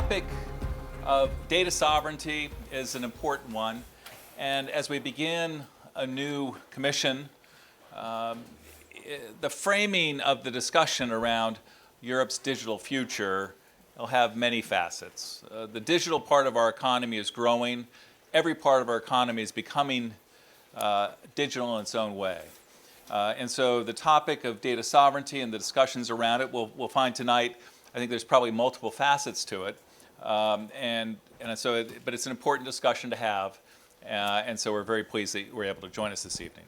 topic of data sovereignty is an important one, and as we begin a new commission, the framing of the discussion around Europe's digital future will have many facets. The digital part of our economy is growing. Every part of our economy is becoming digital in its own way. And so the topic of data sovereignty and the discussions around it, we'll find tonight, I think there's probably multiple facets to it. But it's an important discussion to have. And so we're very pleased that you were able to join us this evening.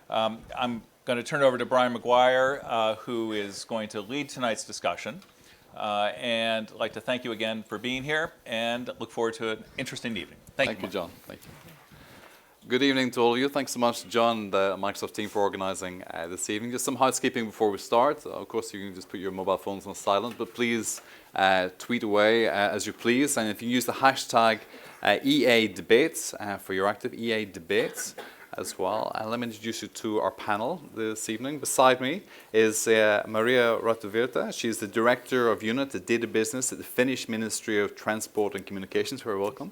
I'm going to turn it over to Brian Mcguire, who is going to lead tonight's discussion. And I'd like to thank you again for being here and look forward to an interesting evening. Thank you, John. Thank you. Good evening to all of you. Thanks so much, John, the Microsoft team, for organizing this evening. Just some housekeeping before we start. Of course, you can just put your mobile phones on silent, but please tweet away as you please. And if you use the hashtag EA Debates for your active EA Debates as well. Let me introduce you to our panel this evening. Beside me is Maria Ratuvirta. She's the Director of Unit, the Data Business at the Finnish Ministry of Transport and Communications. Very welcome.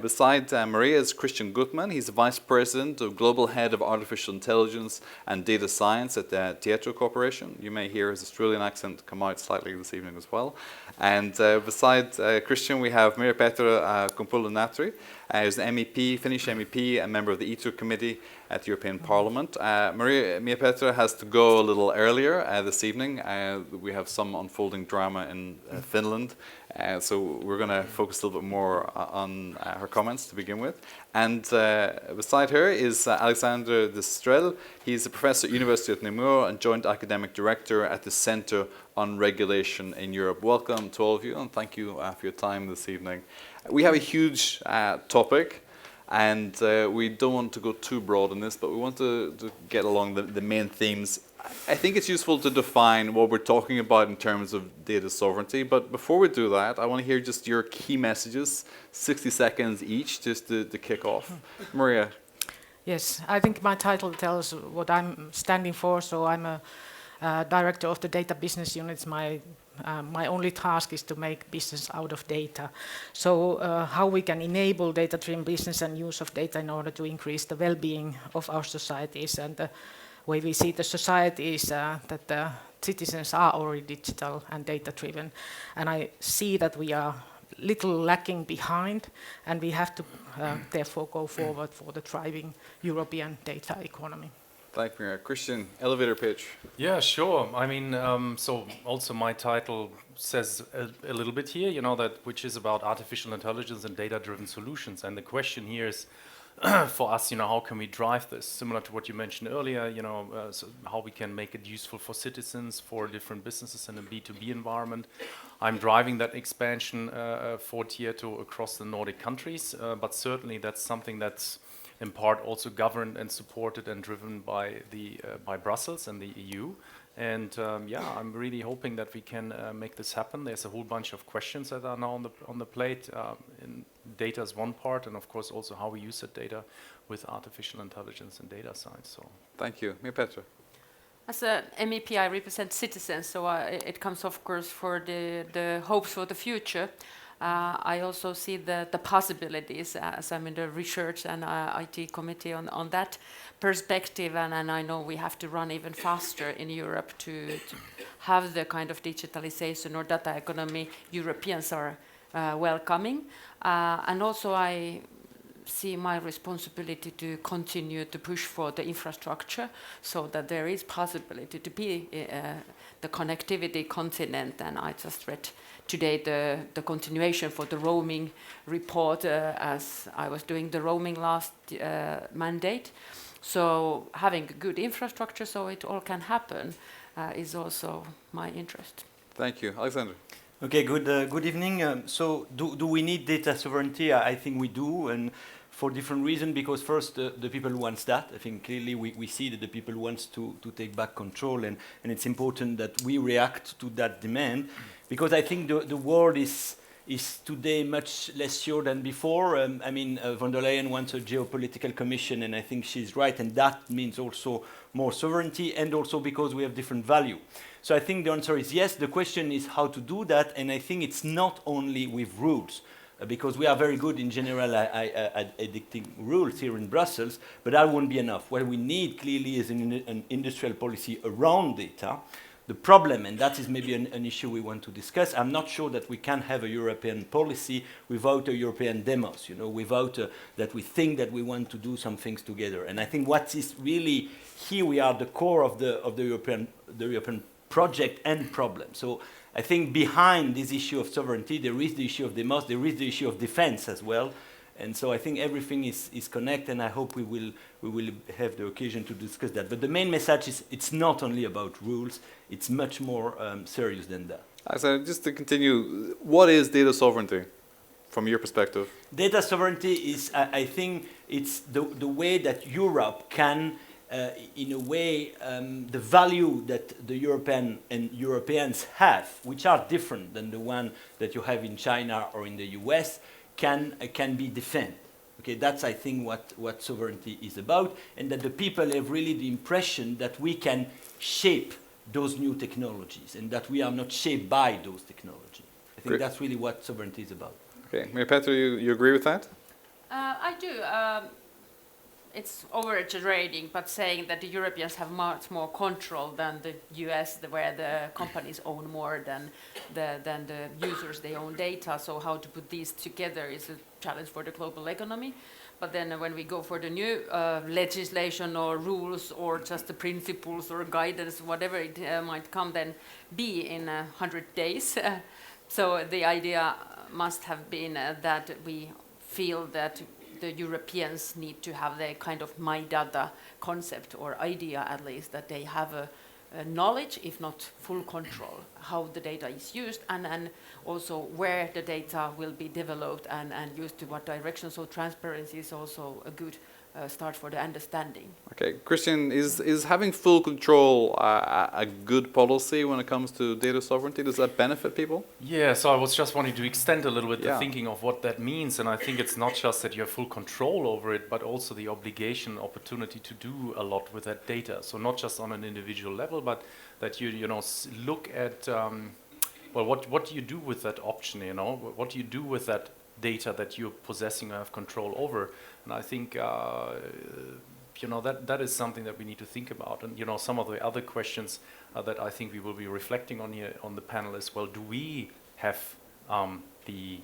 Beside Maria is Christian Gutman. He's the Vice President of Global Head of Artificial Intelligence and Data Science at the Tieto Corporation. You may hear his Australian accent come out slightly this evening as well. And beside Christian, we have Mira Petra Kumpula-Natri, who's an MEP, Finnish MEP, a member of the ITER Committee at the European Parliament. Mira Petra has to go a little earlier this evening. We have some unfolding drama in Finland, so we're going to focus a little bit more on her comments to begin with. And beside her is Alexander de Strel. He's a professor at University of Namur and Joint Academic Director at the Centre on Regulation in Europe. Welcome to all of you, and thank you for your time this evening. We have a huge topic, and we don't want to go too broad in this, but we want to get along the main themes. I think it's useful to define what we're talking about in terms of data sovereignty, but before we do that, I want to hear just your key messages, 60 seconds each, just to kick off. Maria. Yes, I think my title tells what I'm standing for, so I'm a director of the data business units. My only task is to make business out of data. So how we can enable data-driven business and use of data in order to increase the well-being of our societies. And the way we see the society is that the citizens are already digital and data-driven. And I see that we are little lacking behind, and we have to therefore go forward for the thriving European data economy. Thank you, Christian. Elevator pitch. Yeah, sure. I mean, so also my title says a little bit here, which is about artificial intelligence and data-driven solutions. And the question here is, for us, how can we drive this? Similar to what you mentioned earlier, so how we can make it useful for citizens, for different businesses in a B2B environment. I'm driving that expansion for Tieto across the Nordic countries, but certainly that's something that's in part also governed and supported and driven by Brussels and the EU. And I'm really hoping that we can make this happen. There's a whole bunch of questions that are now on the plate. Data is one part, and of course also how we use that data with artificial intelligence and data science. So, thank you. Mia Petra. As a MEP, I represent citizens, so it comes, of course, for the hopes for the future. I also see the possibilities as I'm in the research and IT committee on that perspective, and I know we have to run even faster in Europe to have the kind of digitalization or data economy Europeans are welcoming. And also I see my responsibility to continue to push for the infrastructure so that there is possibility to be the connectivity continent. And I just read today the continuation for the roaming report as I was doing the roaming last mandate. So having a good infrastructure so it all can happen is also my interest. Thank you. Alexander. Okay, good evening. So do we need data sovereignty? I think we do, and for different reasons, because first the people want that. I think clearly we see that the people want to take back control, and it's important that we react to that demand, because I think the world is today much less sure than before. Von der Leyen wants a geopolitical commission, and I think she's right, and that means also more sovereignty, and also because we have different value. So I think the answer is yes. The question is how to do that, and I think it's not only with rules, because we are very good in general at editing rules here in Brussels, but that won't be enough. What we need clearly is an industrial policy around data. The problem, and that is maybe an issue we want to discuss, I'm not sure that we can have a European policy without a European demos, without that we think that we want to do some things together. And I think what is really, here we are the core of the European project and problem. So I think behind this issue of sovereignty, there is the issue of demos, there is the issue of defense as well. And so I think everything is connected, and I hope we will have the occasion to discuss that. But the main message is it's not only about rules, it's much more serious than that. So just to continue, what is data sovereignty from your perspective? Data sovereignty is, I think, it's the way that Europe can, in a way, the value that the Europeans have, which are different than the one that you have in China or in the US, can be defended. Okay, that's, I think, what sovereignty is about, and that the people have really the impression that we can shape those new technologies and that we are not shaped by those technologies. I think Great. that's really what sovereignty is about. Okay, Peter, you agree with that? I do. It's over-exaggerating, but saying that the Europeans have much more control than the US, where the companies own more than the users, they own data. So how to put these together is a challenge for the global economy. But then when we go for the new legislation or rules or just the principles or guidance, whatever it might come then be in 100 days. So the idea must have been that we feel that the Europeans need to have the kind of my data concept or idea, at least, that they have a knowledge, if not full control, how the data is used and also where the data will be developed and used to what direction. So transparency is also a good start for the understanding. Okay, Christian, is having full control a good policy when it comes to data sovereignty? Does that benefit people? Yeah, so I was just wanting to extend a little bit Yeah. the thinking of what that means, and I think it's not just that you have full control over it, but also the obligation, opportunity to do a lot with that data. So not just on an individual level, but that you look at well, what do you do with that option? What do you do with that data that you're possessing or have control over? And I think that is something that we need to think about. And some of the other questions that I think we will be reflecting on here on the panel is, well, do we have the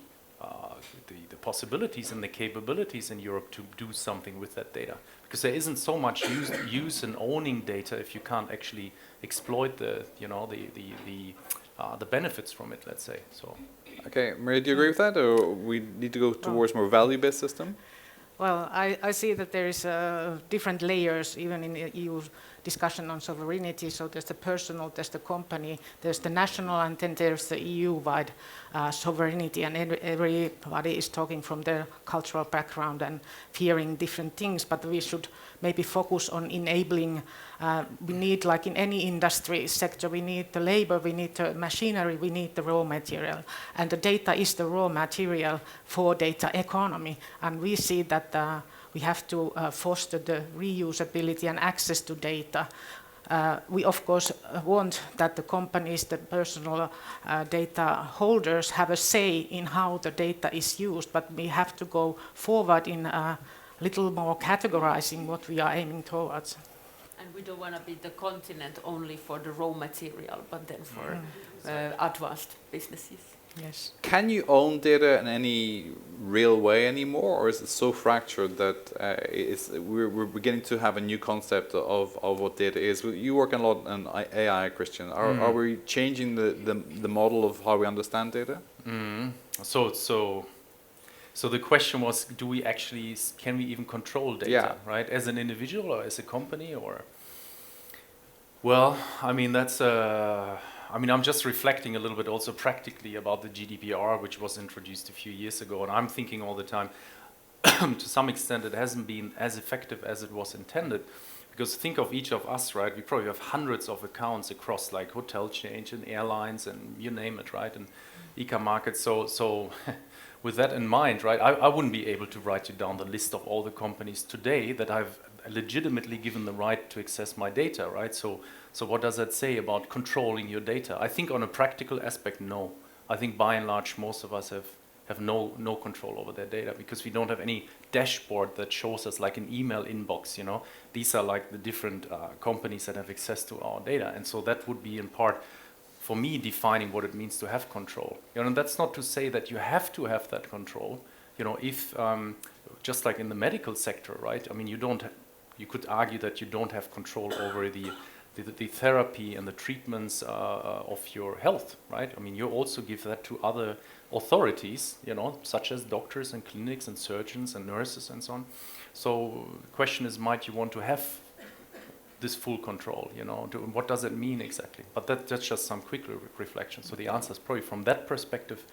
possibilities and the capabilities in Europe to do something with that data? Because there isn't so much use in owning data if you can't actually exploit the benefits from it, let's say. So. Okay, Maria, do you agree with that, or we need to go towards more value-based system? Well, I see that there is different layers even in the EU discussion on sovereignty. So there's the personal, there's the company, there's the national, and then there's the EU-wide sovereignty. And everybody is talking from their cultural background and fearing different things. But we should maybe focus on enabling. We need, like in any industry sector, we need the labor, we need the machinery, we need the raw material. And the data is the raw material for data economy. And we see that we have to foster the reusability and access to data. We, of course, want that the companies, the personal data holders have a say in how the data is used, but we have to go forward in a little more categorizing what we are aiming towards. And we don't want to be the continent only for the raw material, but then for advanced businesses. Yes. Can you own data in any real way anymore, or is it so fractured that we're beginning to have a new concept of what data is? You work a lot on AI, Christian. Are we changing the model of how we understand data? So the question was, can we even control data, Yeah. right? As an individual or as a company, or? Well, I mean, I'm just reflecting a little bit also practically about the GDPR, which was introduced a few years ago, and I'm thinking all the time, to some extent, it hasn't been as effective as it was intended. Because think of each of us, right? We probably have hundreds of accounts across like hotel chains and airlines and you name it, right? And e-com markets. So with that in mind, right, I wouldn't be able to write you down the list of all the companies today that I've legitimately given the right to access my data, right? So what does that say about controlling your data? I think on a practical aspect, no. I think by and large, most of us have no control over their data because we don't have any dashboard that shows us like an email inbox, you know. These are like the different companies that have access to our data. And so that would be in part, for me, defining what it means to have control. You know, and that's not to say that you have to have that control. You know, if, just like in the medical sector, right? I mean, you could argue that you don't have control over the therapy and the treatments of your health, right? I mean, you also give that to other authorities, you know, such as doctors and clinics and surgeons and nurses and so on. So the question is, might you want to have this full control, you know, what does it mean exactly? But that's just some quick reflection. So the answer is probably from that perspective,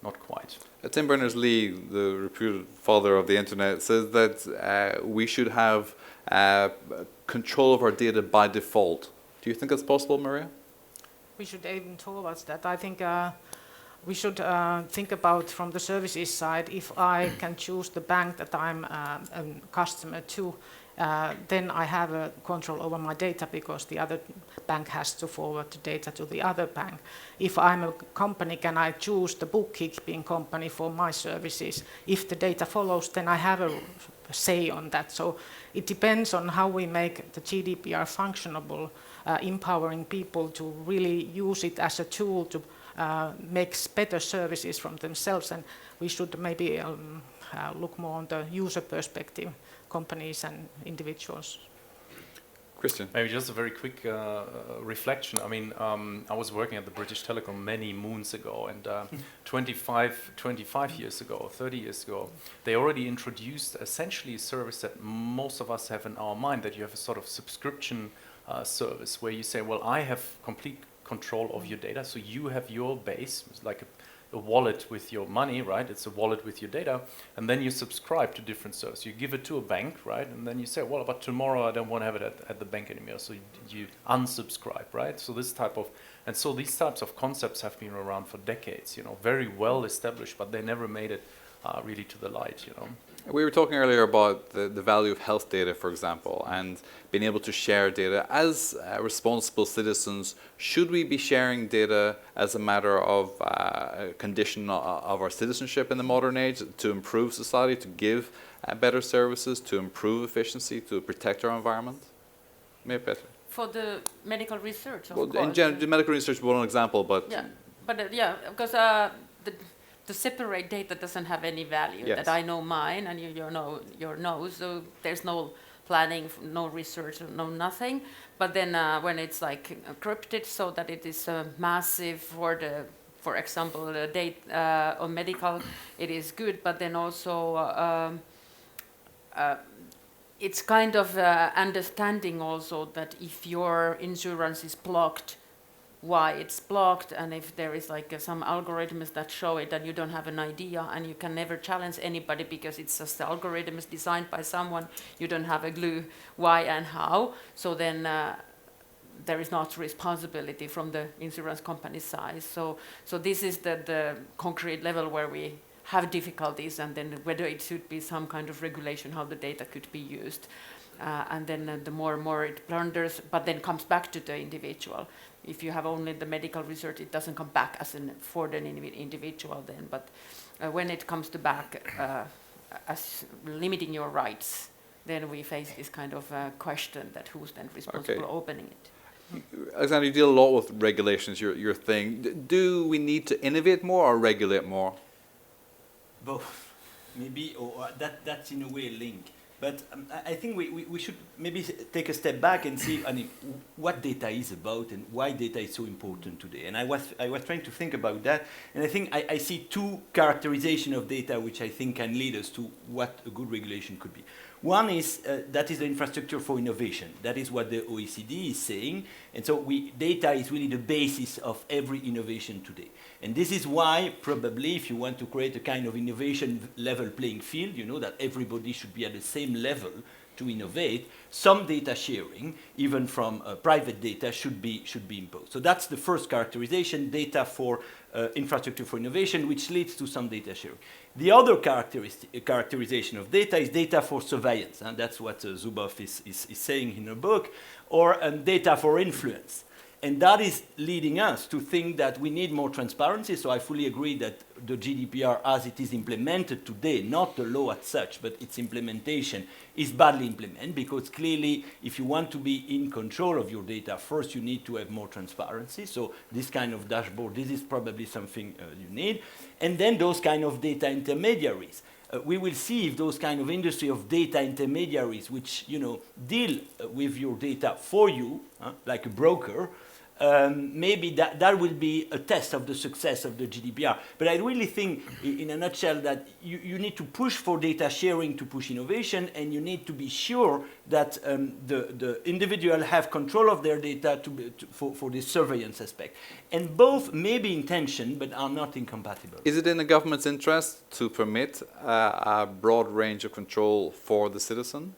not quite. Tim Berners-Lee, the reputed father of the internet, says that we should have control of our data by default. Do you think that's possible, Maria? We should aim towards that. I think we should think about from the services side, if I can choose the bank that I'm a customer to, then I have a control over my data because the other bank has to forward the data to the other bank. If I'm a company, can I choose the bookkeeping company for my services? If the data follows, then I have a say on that. So it depends on how we make the GDPR functionable, empowering people to really use it as a tool to make better services from themselves. And we should maybe look more on the user perspective, companies and individuals. Christian? Maybe just a very quick reflection. I mean, I was working at the British Telecom many moons ago, and 25 years ago, 30 years ago, they already introduced essentially a service that most of us have in our mind, that you have a sort of subscription service where you say, well, I have complete control of your data, so you have your base, it's like a wallet with your money, right? It's a wallet with your data, and then you subscribe to different services. You give it to a bank, right? And then you say, well, but tomorrow I don't want to have it at the bank anymore, so you unsubscribe, right? So these types of concepts have been around for decades, you know, very well established, but they never made it really to the light, you know. We were talking earlier about the value of health data, for example, and being able to share data. As responsible citizens, should we be sharing data as a matter of condition of our citizenship in the modern age to improve society, to give better services, to improve efficiency, to protect our environment? Maybe better. For the medical research, of Well, course. in general, the medical research is one example, but Yeah, but yeah, because the separate data doesn't have any value. Yes. That I know mine and you know your nose, so there's no planning, no research, no nothing. But then when it's like encrypted so that it is massive for example, the data on medical, it is good. But then also it's kind of understanding also that if your insurance is blocked, why it's blocked, and if there is like some algorithms that show it and you don't have an idea, and you can never challenge anybody because it's just the algorithms designed by someone, you don't have a clue why and how, so then there is not responsibility from the insurance company side. So this is the concrete level where we have difficulties, and then whether it should be some kind of regulation how the data could be used. And then the more and more it blunders, but then comes back to the individual. If you have only the medical research, it doesn't come back for the individual then. But when it comes to back as limiting your rights, then we face this kind of question that who's then responsible opening it. Alexander, you deal a lot with regulations, your thing. Do we need to innovate more or regulate more? Both, maybe, or that's in a way a link. But I think we should maybe take a step back and see, I mean, what data is about and why data is so important today. And I was trying to think about that, and I think I see two characterizations of data which I think can lead us to what a good regulation could be. One is that is the infrastructure for innovation. That is what the OECD is saying. And so data is really the basis of every innovation today. And this is why probably if you want to create a kind of innovation level playing field, you know, that everybody should be at the same level to innovate, some data sharing, even from private data, should be imposed. So that's the first characterization, data for infrastructure for innovation, which leads to some data sharing. The other characterization of data is data for surveillance, and that's what Zuboff is saying in her book, or data for influence. And that is leading us to think that we need more transparency. So I fully agree that the GDPR as it is implemented today, not the law as such, but its implementation is badly implemented, because clearly if you want to be in control of your data, first you need to have more transparency. So this kind of dashboard, this is probably something you need. And then those kind of data intermediaries. We will see if those kind of industry of data intermediaries, which deal with your data for you, like a broker, maybe that will be a test of the success of the GDPR. But I really think, in a nutshell, that you need to push for data sharing to push innovation, and you need to be sure that the individual have control of their data for the surveillance aspect. And both may be in tension, but are not incompatible. Is it in the government's interest to permit a broad range of control for the citizen?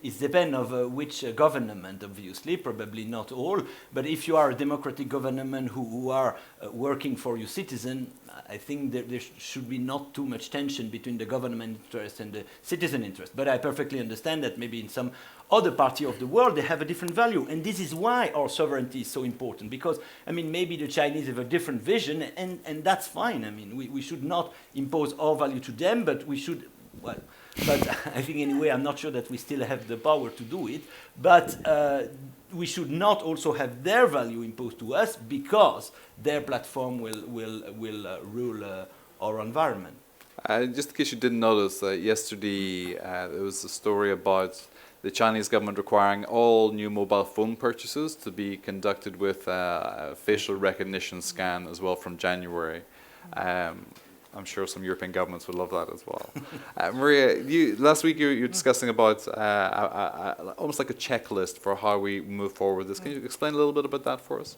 It depends on which government, obviously, probably not all. But if you are a democratic government who are working for your citizen, I think that there should be not too much tension between the government interest and the citizen interest. But I perfectly understand that maybe in some other party of the world they have a different value. And this is why our sovereignty is so important. Because, maybe the Chinese have a different vision, and that's fine. We should not impose our value to them, but we should, but I think anyway, I'm not sure that we still have the power to do it. But we should not also have their value imposed to us, because their platform will rule our environment. Just in case you didn't notice, yesterday there was a story about the Chinese government requiring all new mobile phone purchases to be conducted with a facial recognition scan as well from January. I'm sure some European governments would love that as well. Maria, last week you were discussing about almost like a checklist for how we move forward with this. Can you explain a little bit about that for us?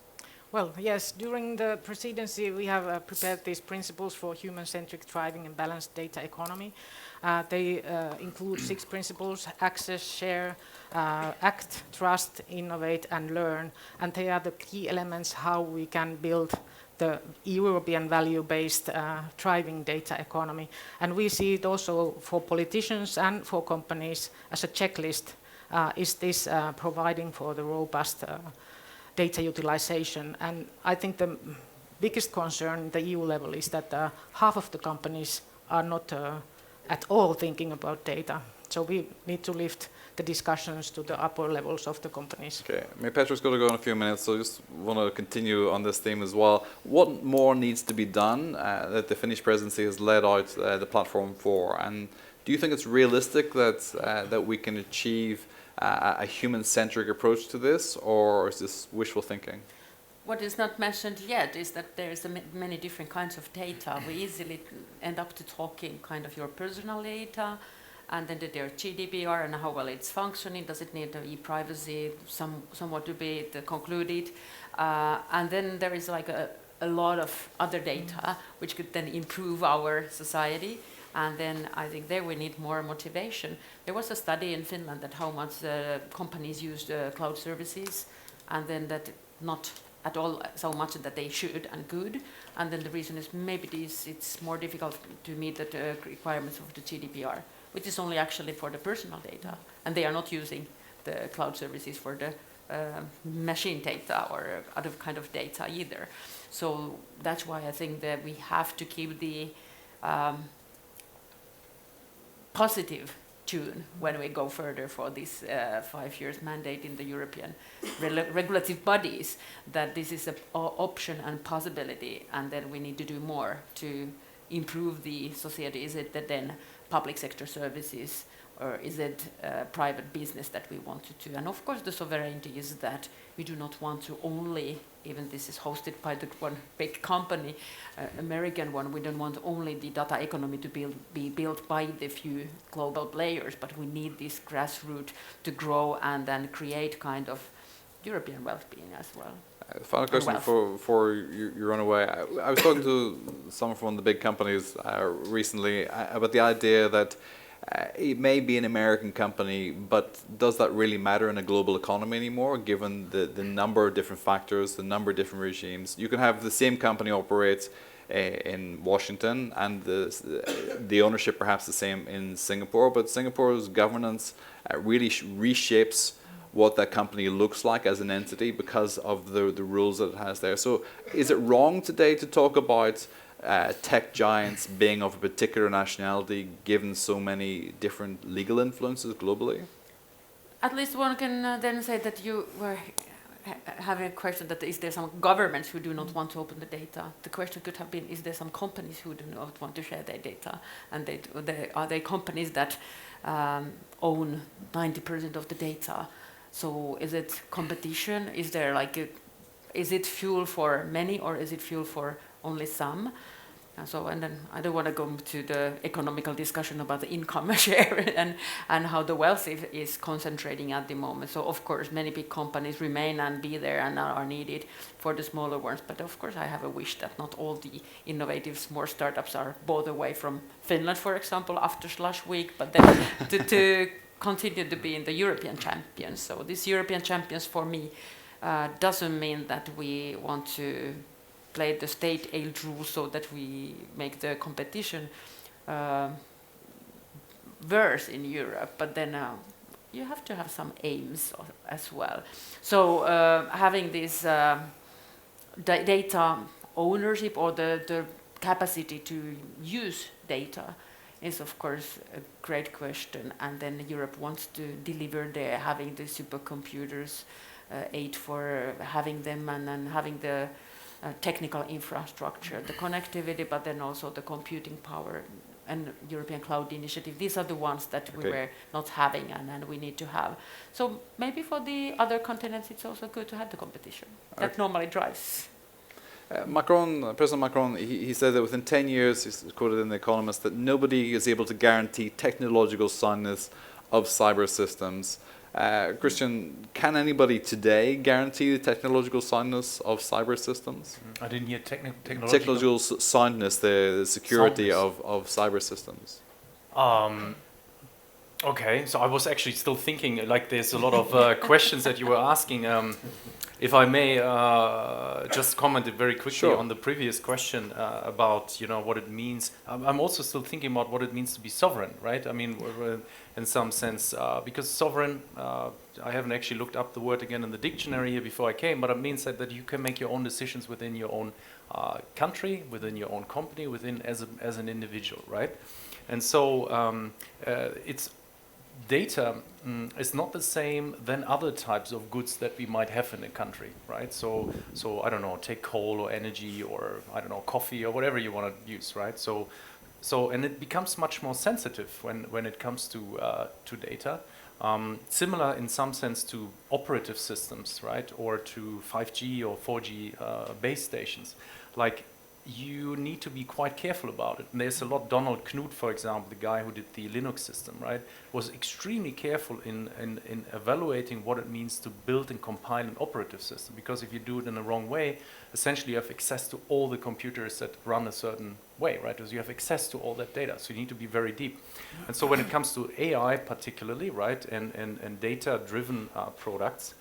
Well, yes, during the presidency we have prepared these principles for human-centric, thriving and balanced data economy. They include 6 principles: access, share, act, trust, innovate and learn. And they are the key elements how we can build the European value-based thriving data economy. And we see it also for politicians and for companies as a checklist. Is this providing for the robust data utilization? And I think the biggest concern at the EU level is that half of the companies are not at all thinking about data. So we need to lift the discussions to the upper levels of the companies. Okay, Petra's got to go in a few minutes, so just want to continue on this theme as well. What more needs to be done that the Finnish presidency has laid out the platform for? And do you think it's realistic that we can achieve a human-centric approach to this, or is this wishful thinking? What is not mentioned yet is that there is many different kinds of data. We easily end up to talking kind of your personal data, and then their GDPR and how well it's functioning. Does it need e-privacy somewhat to be concluded? And then there is like a lot of other data which could then improve our society. And then I think there we need more motivation. There was a study in Finland that how much companies used cloud services, and then that not at all so much that they should and could. And then the reason is maybe it's more difficult to meet the requirements of the GDPR, which is only actually for the personal data. And they are not using the cloud services for the machine data or other kind of data either. So that's why I think that we have to keep the positive tune when we go further for this 5 years mandate in the European regulative bodies, that this is an option and possibility, and then we need to do more to improve the society. Is it that then public sector services, or is it private business that we want to do? And of course the sovereignty is that we do not want to only, even this is hosted by the one big company, American one, we don't want only the data economy to be built by the few global players, but we need this grassroots to grow and then create kind of European well-being as well. Final question before you run away. I was talking to someone from one of the big companies recently about the idea that it may be an American company, but does that really matter in a global economy anymore, given the number of different factors, the number of different regimes? You can have the same company operate in Washington and the ownership perhaps the same in Singapore, but Singapore's governance really reshapes what that company looks like as an entity because of the rules that it has there. So is it wrong today to talk about tech giants being of a particular nationality given so many different legal influences globally? At least one can then say that you were having a question that is there some governments who do not want to open the data? The question could have been, is there some companies who do not want to share their data? And are they companies that own 90% of the data? So is it competition? Is there is it fuel for many or is it fuel for only some? And then I don't want to go to the economical discussion about the income share and how the wealth is concentrating at the moment. So of course many big companies remain and be there and are needed for the smaller ones. But of course I have a wish that not all the innovative small startups are both away from Finland, for example, after Slush Week, but then to continue to be in the European champions. So these European champions for me doesn't mean that we want to play the state aid rules so that we make the competition worse in Europe, but then you have to have some aims as well. So having this data ownership or the capacity to use data is of course a great question, and then Europe wants to deliver there, having the supercomputers, aid for having them, and then having the technical infrastructure, the connectivity, but then also the computing power and European Cloud Initiative. These are the ones that we were not having and we need to have. So maybe for the other continents it's also good to have the competition. That normally drives. President Macron, he said that within 10 years, he's quoted in The Economist, that nobody is able to guarantee technological soundness of cyber systems. Christian, can anybody today guarantee the technological soundness of cyber systems? I didn't hear technological. Technological soundness, the security of cyber systems. Okay, so I was actually still thinking, like there's a lot of questions that you were asking. If I may just comment very quickly on the previous question about what it means. I'm also still thinking about what it means to be sovereign, right? I mean, in some sense, because sovereign, I haven't actually looked up the word again in the dictionary here before I came, but it means that you can make your own decisions within your own country, within your own company, within as an individual, right? And so it's data is not the same than other types of goods that we might have in a country, right? So I don't know, take coal or energy or I don't know, coffee or whatever you want to use, right? So and it becomes much more sensitive when it comes to data. Similar in some sense to operative systems, right? Or to 5G or 4G base stations. Like, you need to be quite careful about it. And there's a lot. Donald Knuth, for example, the guy who did the Linux system, right, was extremely careful in evaluating what it means to build and compile an operative system. Because if you do it in the wrong way, essentially you have access to all the computers that run a certain way, right? Because you have access to all that data. So you need to be very deep. And so when it comes to AI particularly, right, and data-driven products,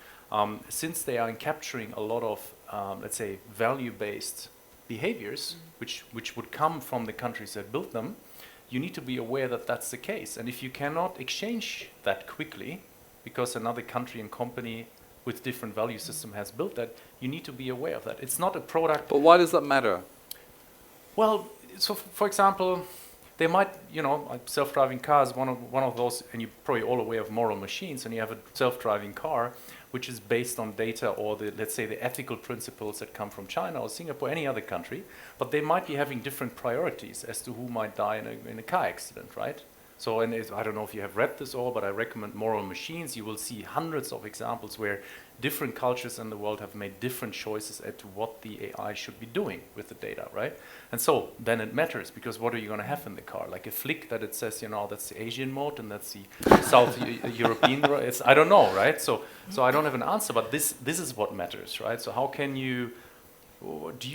since they are capturing a lot of, let's say, value-based behaviors, which would come from the countries that built them, you need to be aware that that's the case. And if you cannot exchange that quickly, because another country and company with different value system has built that, you need to be aware of that. It's not a product. But why does that matter? Well, so for example, they might, self-driving cars, one of those, and you're probably all aware of moral machines, and you have a self-driving car, which is based on data or let's say the ethical principles that come from China or Singapore, any other country, but they might be having different priorities as to who might die in a car accident, right? So, and I don't know if you have read this all, but I recommend Moral Machines. You will see hundreds of examples where different cultures in the world have made different choices as to what the AI should be doing with the data, right? And so then it matters, because what are you going to have in the car? Like a flick that it says, that's the Asian mode and that's the South European mode. I don't know, right? So I don't have an answer, but this is what matters, right? So how can you,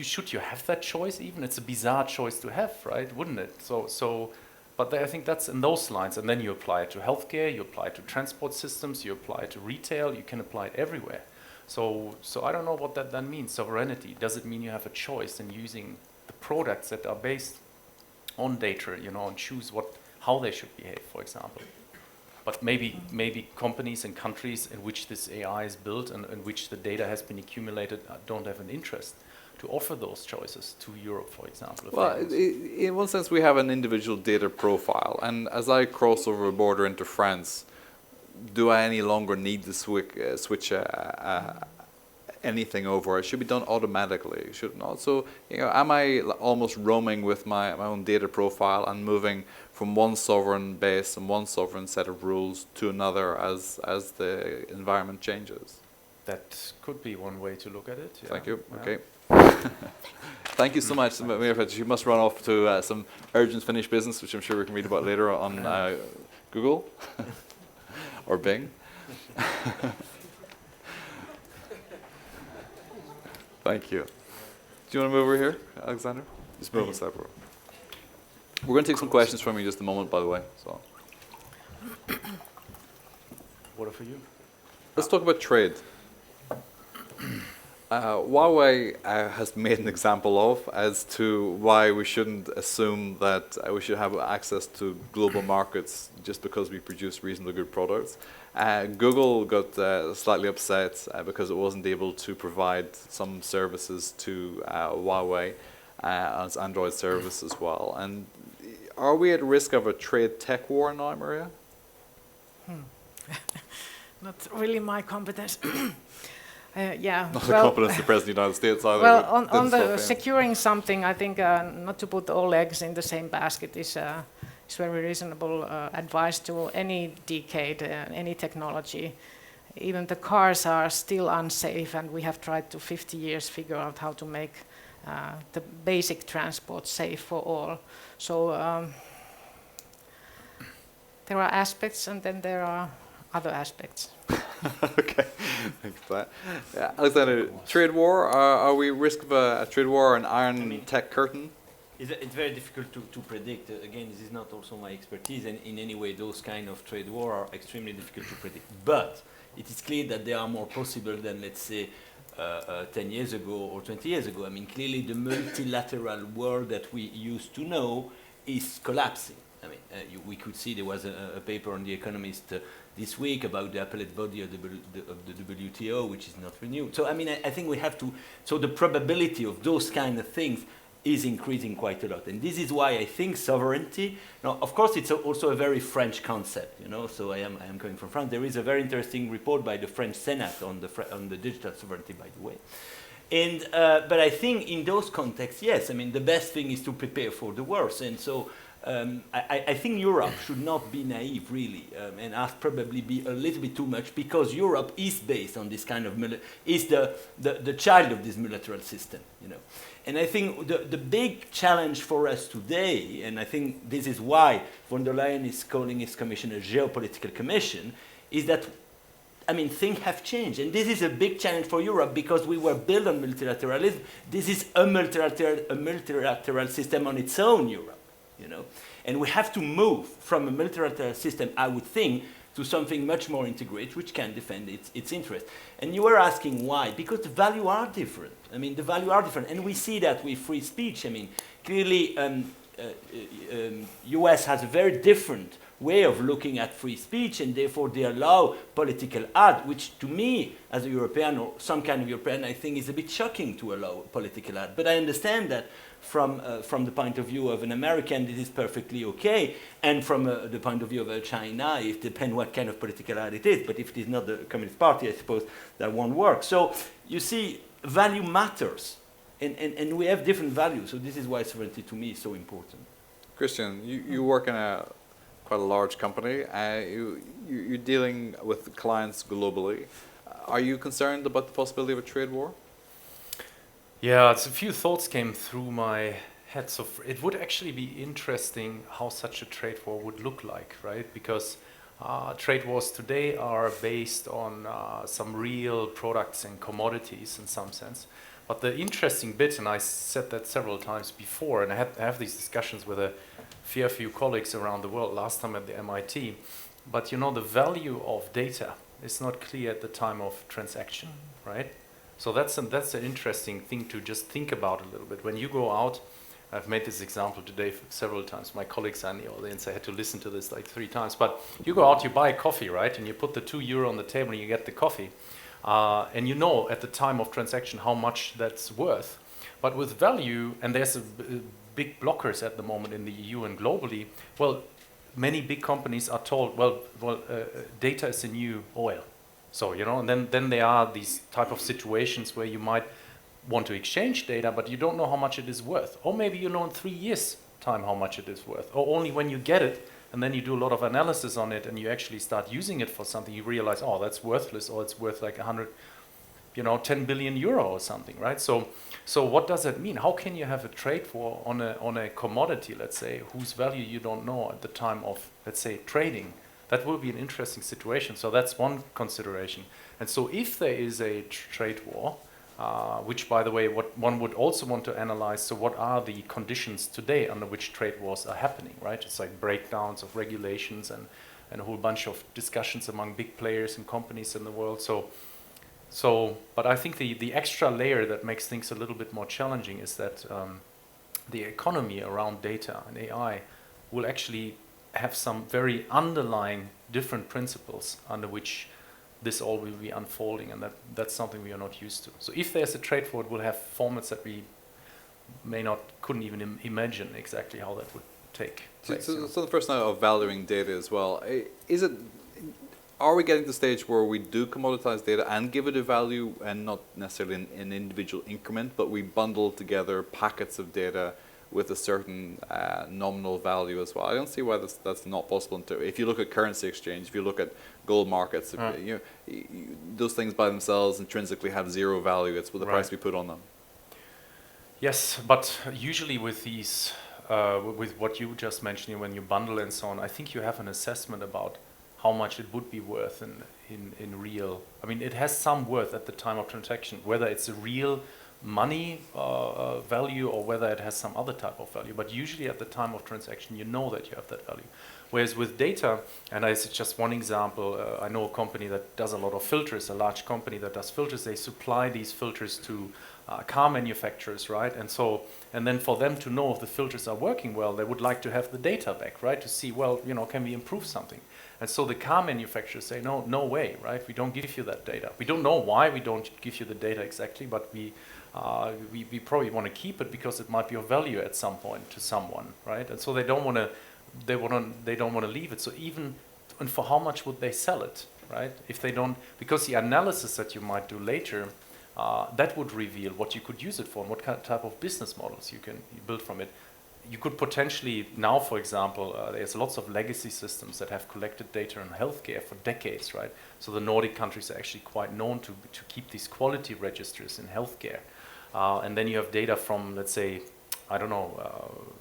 should you have that choice even? It's a bizarre choice to have, right? Wouldn't it? So But I think that's in those lines, and then you apply it to healthcare, you apply it to transport systems, you apply it to retail, you can apply it everywhere. So I don't know what that then means, sovereignty. Does it mean you have a choice in using the products that are based on data, and choose how they should behave, for example? But maybe companies and countries in which this AI is built and in which the data has been accumulated don't have an interest to offer those choices to Europe, for example. Well, in one sense, we have an individual data profile, and as I cross over a border into France, do I any longer need to switch anything over? It should be done automatically, should it not? So, am I almost roaming with my own data profile and moving from one sovereign base and one sovereign set of rules to another as the environment changes? That could be one way to look at it. Yeah. Thank you. Yeah. Okay. Thank you so much. You must run off to some urgent Finnish business, which I'm sure we can read about later on Google or Bing. Thank you. Do you want to move over here, Alexander? Just move a step over. We're going to take some questions from you in just a moment, by the way. So, What for you? let's talk about trade. Huawei has made an example of as to why we shouldn't assume that we should have access to global markets just because we produce reasonably good products. Google got slightly upset because it wasn't able to provide some services to Huawei as Android service as well. And are we at risk of a trade tech war now, Maria? Not really my competence. Yeah. Not the competence of the President of the United States either. Well, on the securing something, I think not to put all eggs in the same basket is very reasonable advice to any decade, any technology. Even the cars are still unsafe, and we have tried to 50 years figure out how to make the basic transport safe for all. So there are aspects, and then there are other aspects. Okay, thanks for that. Yeah, Alexander, trade war, are we at risk of a trade war, an iron tech curtain? It's very difficult to predict. Again, this is not also my expertise, and in any way, those kind of trade war are extremely difficult to predict. But it is clear that they are more possible than, let's say, 10 years ago or 20 years ago. I mean, clearly the multilateral world that we used to know is collapsing. I mean, we could see there was a paper on The Economist this week about the appellate body of the WTO, which is not renewed. So, I mean, I think we have to, so the probability of those kind of things is increasing quite a lot. And this is why I think sovereignty, now, of course, it's also a very French concept, so I am coming from France. There is a very interesting report by the French Senate on the digital sovereignty, by the way. And, but I think in those contexts, yes, I mean, the best thing is to prepare for the worst. And so I think Europe should not be naive, really, and ask probably be a little bit too much, because Europe is based on this kind of, is the child of this multilateral system, And I think the big challenge for us today, and I think this is why von der Leyen is calling his commission a geopolitical commission, is that, I mean, things have changed. And this is a big challenge for Europe because we were built on multilateralism. This is a multilateral system on its own, Europe. And we have to move from a multilateral system, I would think, to something much more integrated, which can defend its interest. And you were asking why? Because the values are different. I mean, the values are different. And we see that with free speech. I mean, clearly, US has a very different way of looking at free speech, and therefore they allow political ad, which to me, as a European or some kind of European, I think is a bit shocking to allow political ad. But I understand that from the point of view of an American, this is perfectly okay, and from the point of view of China, it depends what kind of political ad it is. But if it is not the Communist Party, I suppose that won't work. So you see, value matters, and we have different values. So this is why sovereignty to me is so important. Christian, you work in quite a large company. You're dealing with clients globally. Are you concerned about the possibility of a trade war? Yeah, a few thoughts came through my head. So it would actually be interesting how such a trade war would look like, right? Because trade wars today are based on some real products and commodities in some sense. But the interesting bit, and I said that several times before, and I have these discussions with fair few colleagues around the world, last time at the MIT. But you know, the value of data is not clear at the time of transaction, right? So that's an interesting thing to just think about a little bit. When you go out, I've made this example today several times. My colleagues are in the audience. I had to listen to this like 3 times. But you go out, you buy a coffee, right? And you put the €2 on the table and you get the coffee. And you know at the time of transaction how much that's worth. But with value, and there's big blockers at the moment in the EU and globally, well, many big companies are told, data is the new oil. So, you know, and then there are these type of situations where you might want to exchange data, but you don't know how much it is worth. Or maybe you know in 3 years' time how much it is worth. Or only when you get it, and then you do a lot of analysis on it, and you actually start using it for something, you realize, oh, that's worthless, or it's worth like 10 billion euro or something, right? So what does that mean? How can you have a trade war on a commodity, let's say, whose value you don't know at the time of, let's say, trading? That will be an interesting situation. So that's one consideration. And so if there is a trade war, which, by the way, what one would also want to analyze, so what are the conditions today under which trade wars are happening, right? It's like breakdowns of regulations and a whole bunch of discussions among big players and companies in the world. But I think the extra layer that makes things a little bit more challenging is that the economy around data and AI will actually have some very underlying different principles under which this all will be unfolding, and that's something we are not used to. So if there's a trade war, it will have formats that we couldn't even imagine exactly how that would take place. So the first now of valuing data as well, are we getting to the stage where we do commoditize data and give it a value, and not necessarily in an individual increment, but we bundle together packets of data with a certain nominal value as well? I don't see why that's not possible. If you look at currency exchange, if you look at gold markets, those things by themselves intrinsically have zero value. It's the price we put on them. Yes, but usually with these, with what you just mentioned, when you bundle and so on, I think you have an assessment about how much it would be worth in real. I mean, it has some worth at the time of transaction, whether it's a real money value or whether it has some other type of value. But usually at the time of transaction, you know that you have that value. Whereas with data, and it's just one example, I know a company that does a lot of filters, a large company that does filters. They supply these filters to car manufacturers, right? And then for them to know if the filters are working well, they would like to have the data back, right? To see, well, can we improve something? And so the car manufacturers say, no way, right? We don't give you that data. We don't know why we don't give you the data exactly, but we probably want to keep it because it might be of value at some point to someone, right? And so they don't want to leave it. So and for how much would they sell it, right? If they don't, because the analysis that you might do later, that would reveal what you could use it for and what type of business models you can build from it. You could potentially now, for example, there's lots of legacy systems that have collected data in healthcare for decades, right? So the Nordic countries are actually quite known to keep these quality registers in healthcare. And then you have data from, let's say, I don't know,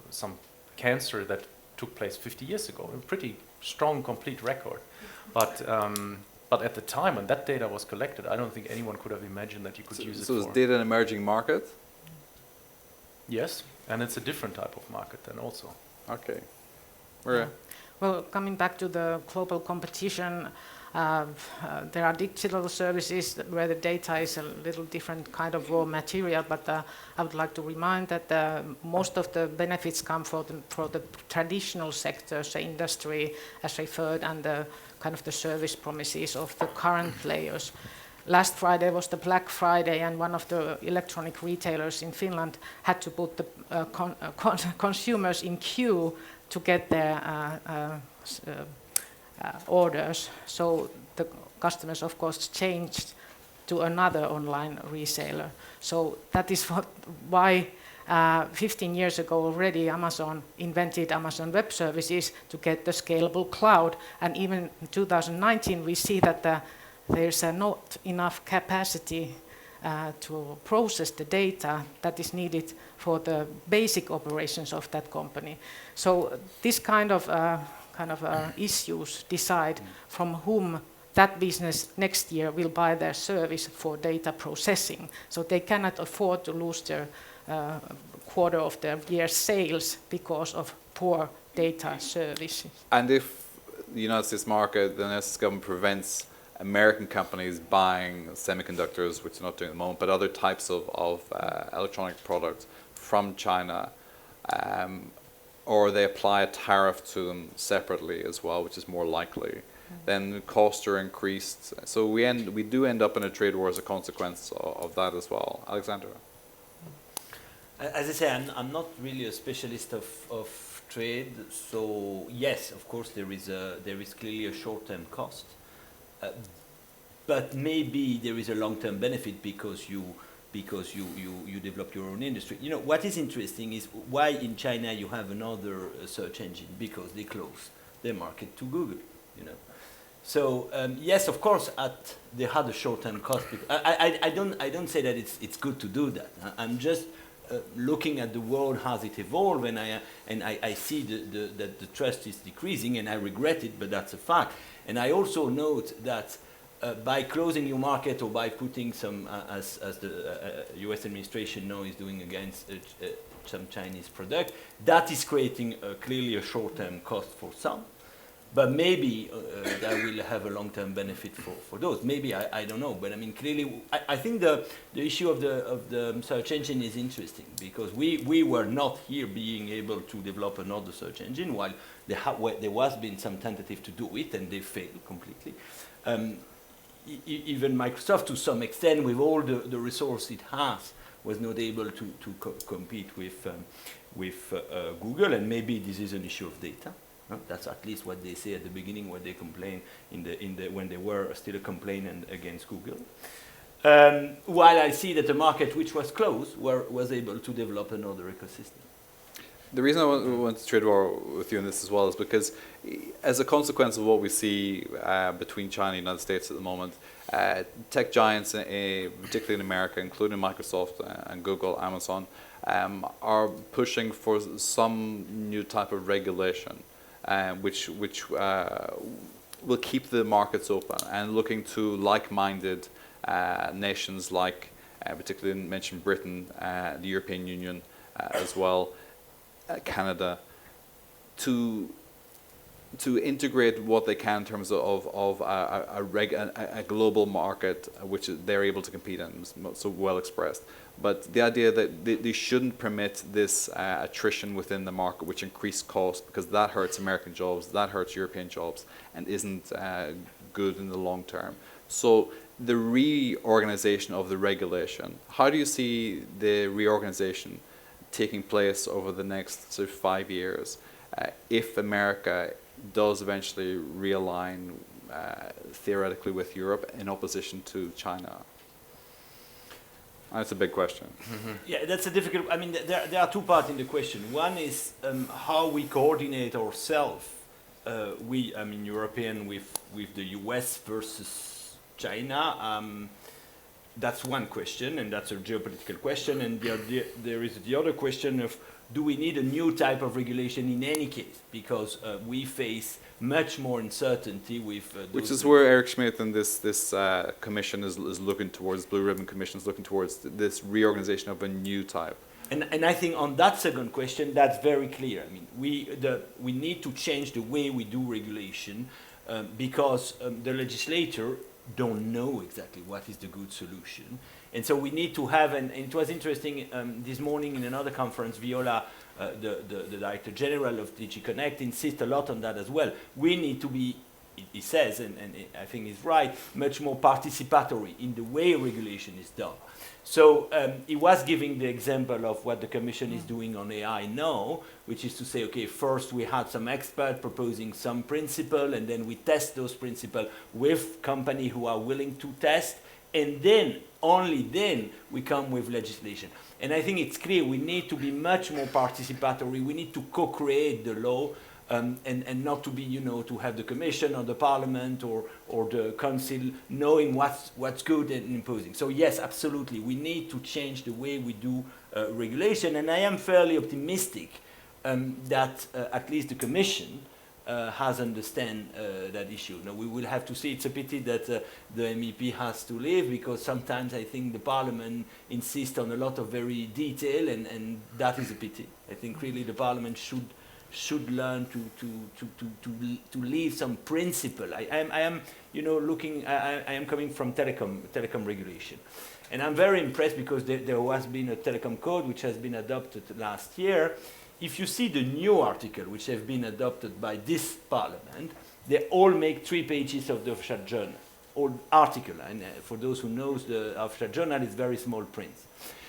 some cancer that took place 50 years ago, a pretty strong, complete record. But at the time when that data was collected, I don't think anyone could have imagined that you could use it for. So is data an emerging market? Yes, and it's a different type of market then also. Okay. Maria? Well, coming back to the global competition, there are digital services where the data is a little different kind of raw material, but I would like to remind that most of the benefits come for the traditional sectors, the industry as referred, and the kind of the service promises of the current players. Last Friday was the Black Friday, and one of the electronic retailers in Finland had to put the consumers in queue to get their orders. So the customers, of course, changed to another online reseller. So that is why 15 years ago already Amazon invented Amazon Web Services to get the scalable cloud. And even in 2019 we see that there's not enough capacity to process the data that is needed for the basic operations of that company. So this kind of issues decide from whom that business next year will buy their service for data processing. So they cannot afford to lose their quarter of their year's sales because of poor data services. And if the United States market, the United States government prevents American companies buying semiconductors, which they're not doing at the moment, but other types of electronic products from China, or they apply a tariff to them separately as well, which is more likely, then costs are increased. So we do end up in a trade war as a consequence of that as well. Alexandra? As I say, I'm not really a specialist of trade, so yes, of course there is clearly a short-term cost, but maybe there is a long-term benefit because you develop your own industry. You know, what is interesting is why in China you have another search engine, because they closed their market to Google, you know. So yes, of course, they had a short-term cost. I don't say that it's good to do that. I'm just looking at the world as it evolved, and I see that the trust is decreasing, and I regret it, but that's a fact. And I also note that by closing your market or by putting some, as the U.S. administration now is doing against some Chinese product, that is creating clearly a short-term cost for some. But maybe that will have a long-term benefit for those. Maybe, I don't know. But I mean, clearly, I think the issue of the search engine is interesting, because we were not here being able to develop another search engine, while there was been some tentative to do it, and they failed completely. Even Microsoft, to some extent, with all the resource it has, was not able to compete with Google, and maybe this is an issue of data. That's at least what they say at the beginning when they complain when they were still a complainant against Google. While I see that the market which was closed was able to develop another ecosystem. The reason I want to trade war with you on this as well is because, as a consequence of what we see between China and the United States at the moment, tech giants, particularly in America, including Microsoft and Google, Amazon, are pushing for some new type of regulation, which will keep the markets open, and looking to like-minded nations like, particularly mentioned Britain, the European Union as well, Canada, to integrate what they can in terms of a global market which they're able to compete in, so well expressed. But the idea that they shouldn't permit this attrition within the market, which increased costs, because that hurts American jobs, that hurts European jobs, and isn't good in the long term. So the reorganization of the regulation, how do you see the reorganization taking place over the next sort of 5 years if America does eventually realign theoretically with Europe in opposition to China? That's a big question. Yeah, that's a difficult. I mean, there are two parts in the question. One is how we coordinate ourselves. European with the US versus China. That's one question, and that's a geopolitical question. And there is the other question of, do we need a new type of regulation in any case? Because we face much more uncertainty with which is where Eric Schmidt and this commission is looking towards, Blue Ribbon Commission is looking towards this reorganization of a new type. And I think on that second question, that's very clear. I mean, we need to change the way we do regulation because the legislator don't know exactly what is the good solution. And so we need to have, and it was interesting this morning in another conference, Viola, the Director General of DG Connect, insists a lot on that as well. We need to be, he says, and I think he's right, much more participatory in the way regulation is done. So he was giving the example of what the Commission is doing on AI now, which is to say, okay, first we had some expert proposing some principle, and then we test those principles with companies who are willing to test, and then, only then, we come with legislation. And I think it's clear we need to be much more participatory. We need to co-create the law, and not to be, to have the Commission or the Parliament or the Council knowing what's good and imposing. So yes, absolutely, we need to change the way we do regulation, and I am fairly optimistic that at least the Commission has understand that issue. Now we will have to see. It's a pity that the MEP has to leave, because sometimes I think the Parliament insists on a lot of very detail, and that is a pity. I think really the Parliament should should learn to leave some principle. I am looking. I am coming from telecom regulation, and I'm very impressed because there has been a telecom code which has been adopted last year. If you see the new article which have been adopted by this parliament, they all make 3 pages of the official journal, or article. And for those who knows, the official journal is very small print,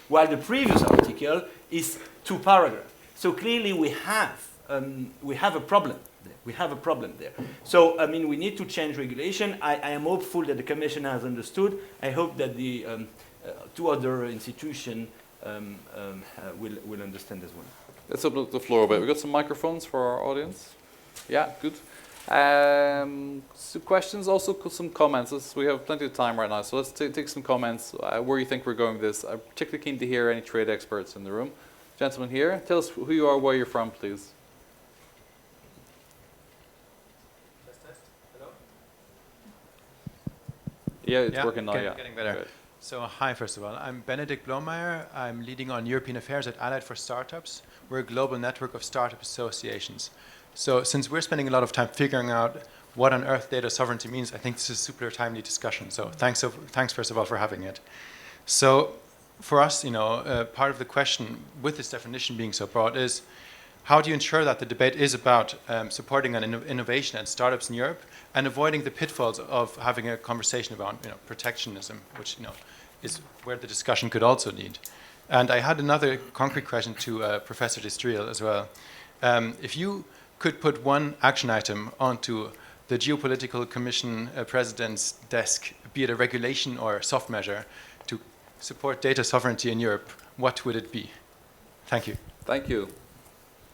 while the previous article is 2 paragraphs. So clearly we have a problem there. We have a problem there. So I mean, we need to change regulation. I am hopeful that the Commission has understood. I hope that the 2 other institutions will understand as well. Let's open up the floor a bit. We've got some microphones for our audience. Yeah, good. So questions, also some comments. We have plenty of time right now, so let's take some comments where you think we're going with this. I'm particularly keen to hear any trade experts in the room. Gentlemen here, tell us who you are, where you're from, please. Test. Hello? Yeah, it's working now, yeah. Getting better. Good. So hi, first of all. I'm Benedict Blomeyer. I'm leading on European affairs at Allied for Startups. We're a global network of startup associations. So since we're spending a lot of time figuring out what on earth data sovereignty means, I think this is a super timely discussion. So thanks first of all for having it. So for us, part of the question with this definition being so broad is, how do you ensure that the debate is about supporting an innovation and startups in Europe and avoiding the pitfalls of having a conversation about protectionism, which is where the discussion could also lead. And I had another concrete question to Professor Destriel as well. If you could put one action item onto the Geopolitical Commission President's desk, be it a regulation or a soft measure, to support data sovereignty in Europe, what would it be? Thank you. Thank you.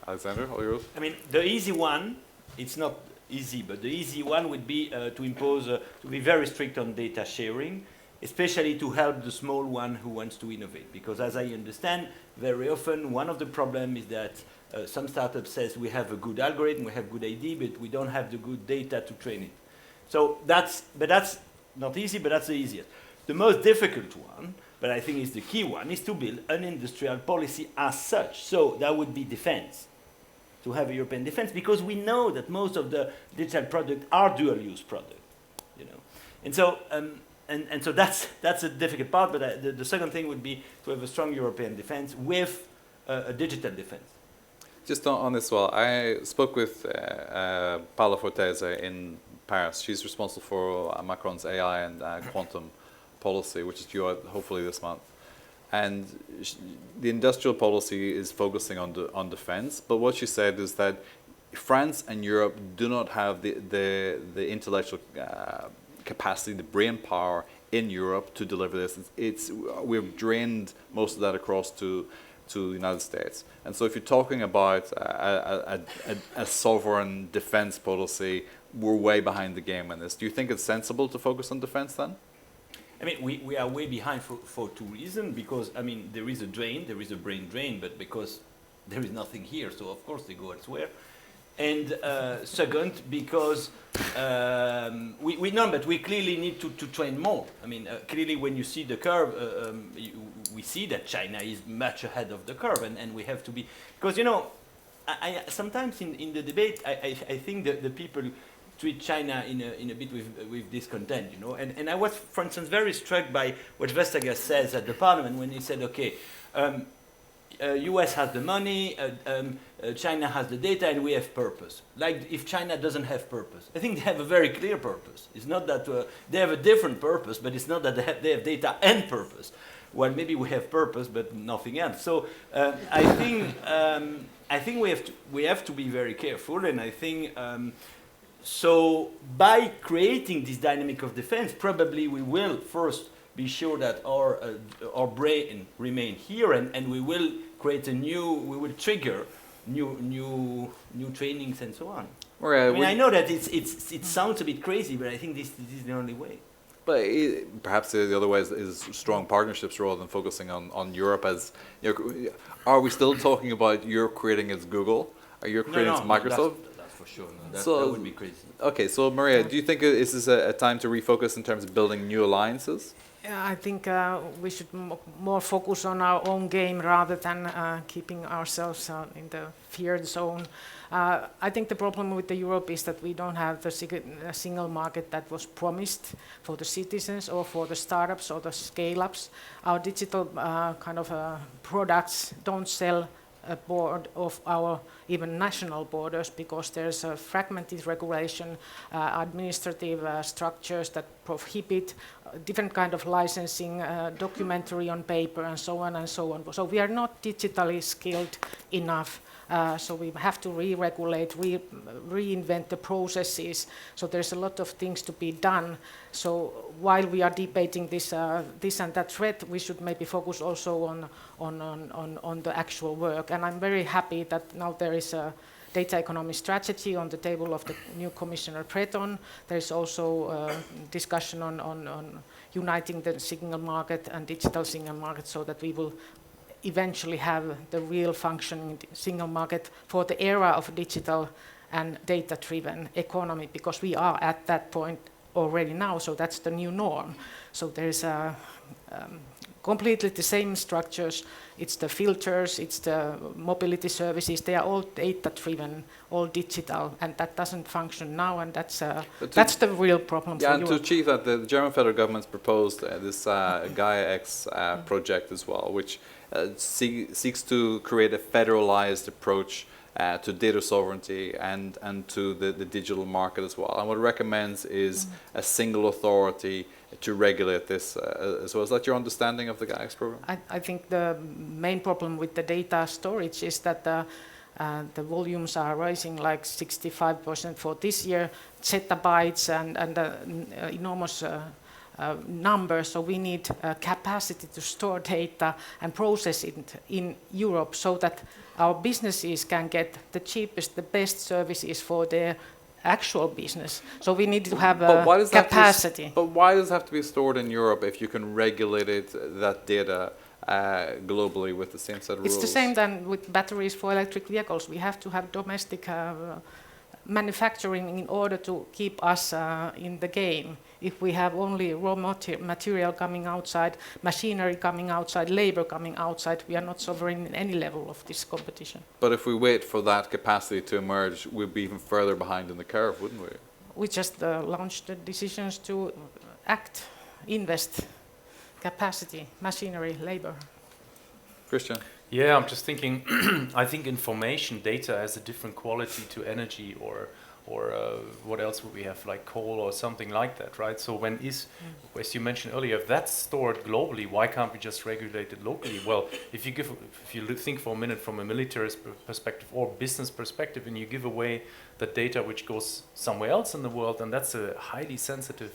Alexander, all yours. I mean, the easy one, it's not easy, but the easy one would be to impose, to be very strict on data sharing, especially to help the small one who wants to innovate. Because as I understand, very often one of the problems is that some startup says we have a good algorithm, we have good idea, but we don't have the good data to train it. So that's not easy, but that's the easiest. The most difficult one, but I think is the key one, is to build an industrial policy as such. So that would be defense, to have a European defense, because we know that most of the digital products are dual-use products, and so and so that's a difficult part. But the second thing would be to have a strong European defense with a digital defense. Just on this, I spoke with Paola Fortese in Paris. She's responsible for Macron's AI and quantum policy, which is due out hopefully this month. And the industrial policy is focusing on defense. But what she said is that France and Europe do not have the intellectual capacity, the brain power in Europe to deliver this. We've drained most of that across to the United States. And so if you're talking about a sovereign defense policy, we're way behind the game in this. Do you think it's sensible to focus on defense then? I mean, we are way behind for 2 reasons. Because, I mean, there is a drain, there is a brain drain, but because there is nothing here, so of course they go elsewhere. And second, because we know, but we clearly need to train more. I mean, clearly when you see the curve, we see that China is much ahead of the curve, and we have to be, because I sometimes in the debate I think that the people treat China in a bit with discontent, and I was, for instance, very struck by what Vestager says at the Parliament when he said, okay, US has the money, China has the data, and we have purpose. Like if China doesn't have purpose. I think they have a very clear purpose. It's not that they have a different purpose, but it's not that they have data and purpose. Well, maybe we have purpose, but nothing else. So I think we have to be very careful, and I think so by creating this dynamic of defense, probably we will first be sure that our brain remain here, and we will create we will trigger new trainings and so on. Right, I mean, I know that it sounds a bit crazy, but I think this is the only way. But perhaps the other way is strong partnerships rather than focusing on Europe as, are we still talking about Europe creating its Google? Are you creating its Microsoft? That's for sure. No, that would be crazy. Okay, so Maria, do you think this is a time to refocus in terms of building new alliances? Yeah, I think we should more focus on our own game rather than keeping ourselves in the feared zone. I think the problem with the Europe is that we don't have the single market that was promised for the citizens or for the startups or the scale-ups. Our digital kind of products don't sell aboard of our even national borders because there's a fragmented regulation, administrative structures that prohibit different kind of licensing, documentary on paper and so on and so on. So we are not digitally skilled enough. So we have to re-regulate, reinvent the processes. So there's a lot of things to be done. So while we are debating this and that threat, we should maybe focus also on the actual work. And I'm very happy that now there is a data economy strategy on the table of the new Commissioner Breton. There's also discussion on uniting the single market and digital single market so that we will eventually have the real functioning single market for the era of digital and data-driven economy, because we are at that point already now, so that's the new norm. So there's completely the same structures. It's the filters, it's the mobility services, they are all data-driven, all digital, and that doesn't function now, and that's the real problem for Yeah, and Europe. to achieve that, the German federal government's proposed this Gaia X project as well, which seeks to create a federalized approach to data sovereignty and to the digital market as well. And what it recommends is a single authority to regulate this as well. Is that your understanding of the Gaia X program? I think the main problem with the data storage is that the volumes are rising like 65% for this year, zettabytes and enormous numbers, so we need capacity to store data and process it in Europe so that our businesses can get the cheapest, the best services for their actual business. So we need to have capacity. But why does it have to be stored in Europe if you can regulate that data globally with the same set of rules? It's the same than with batteries for electric vehicles. We have to have domestic manufacturing in order to keep us in the game. If we have only raw material coming outside, machinery coming outside, labor coming outside, we are not sovereign in any level of this competition. But if we wait for that capacity to emerge, we'd be even further behind in the curve, wouldn't we? We just launched the decisions to act, invest, capacity, machinery, labor. Christian? Yeah, I'm just thinking, I think information data has a different quality to energy or what else would we have, like coal or something like that, right? So when as you mentioned earlier, if that's stored globally, why can't we just regulate it locally? Well, if you think for a minute from a military perspective or business perspective, and you give away the data which goes somewhere else in the world, and that's a highly sensitive